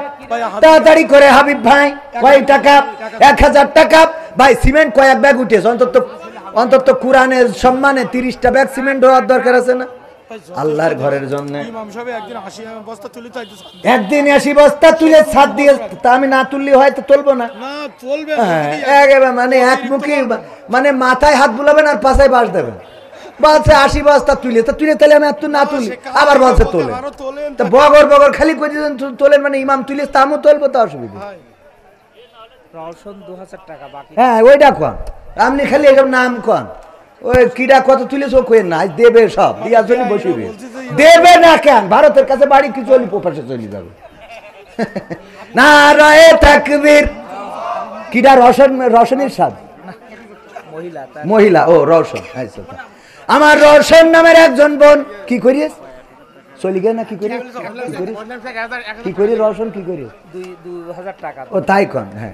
তাড়াতাড়ি করে হাবিব ভাই কয় টাকা? 1000 টাকা। ভাই সিমেন্ট কয়েক ব্যাগ উঠেছে, অন্তত কোরআনের সম্মানে 30টা ব্যাগ সিমেন্ট হওয়ার দরকার আছে না আল্লাহর ঘরের জন্য? একদিন 80 বস্তা তুলে ছাদ দিয়ে, তা আমি না তুললে হয়তো তুলবো না, মানে একমুখী, মানে মাথায় হাত বুলাবেন আর পাশায় বাস দেবেন। বলছে 80 বস্তা তুলে তাহলে আমি এত না তুলি, আবার বলছে তোলে, তা বগর খালি করে তোলেন, মানে ইমাম তুলে তামও তুলবো, তো অসুবিধা। হ্যাঁ ওইটা কন, আপনি খালি এসব নাম কন, ওই কিডা কত তুলেছ কই না, দেবে সব দিয়া চলি বসিবে, দেবে না কেন? ভারতের কাছে বাড়ি কি চলি প্রপাশে চলে যাবে। নারায়ে তাকবীর। কিডা? রশনের সাদ মহিলা, ও রওশন। আমার রওশন নামের একজন বোন কি করিস চলি গে না, কি করি রওশন, কি করি 2000 টাকা। ও তাই কন। হ্যাঁ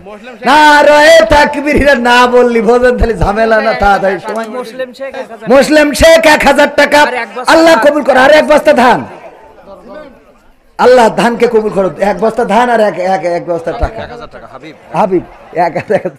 নারায়ে তাকবীর, না বললি ভোজন তাহলে ঝামেলা না, তাড়াতাড়ি সময়। মুসলিম শেখ 1000 টাকা, আল্লাহ কবুল করো। আর 1 বস্তা ধান, আল্লাহ ধানকে কবুল করো। 1 বস্তা ধান আর 1 বস্তা টাকা। হাবিব 1000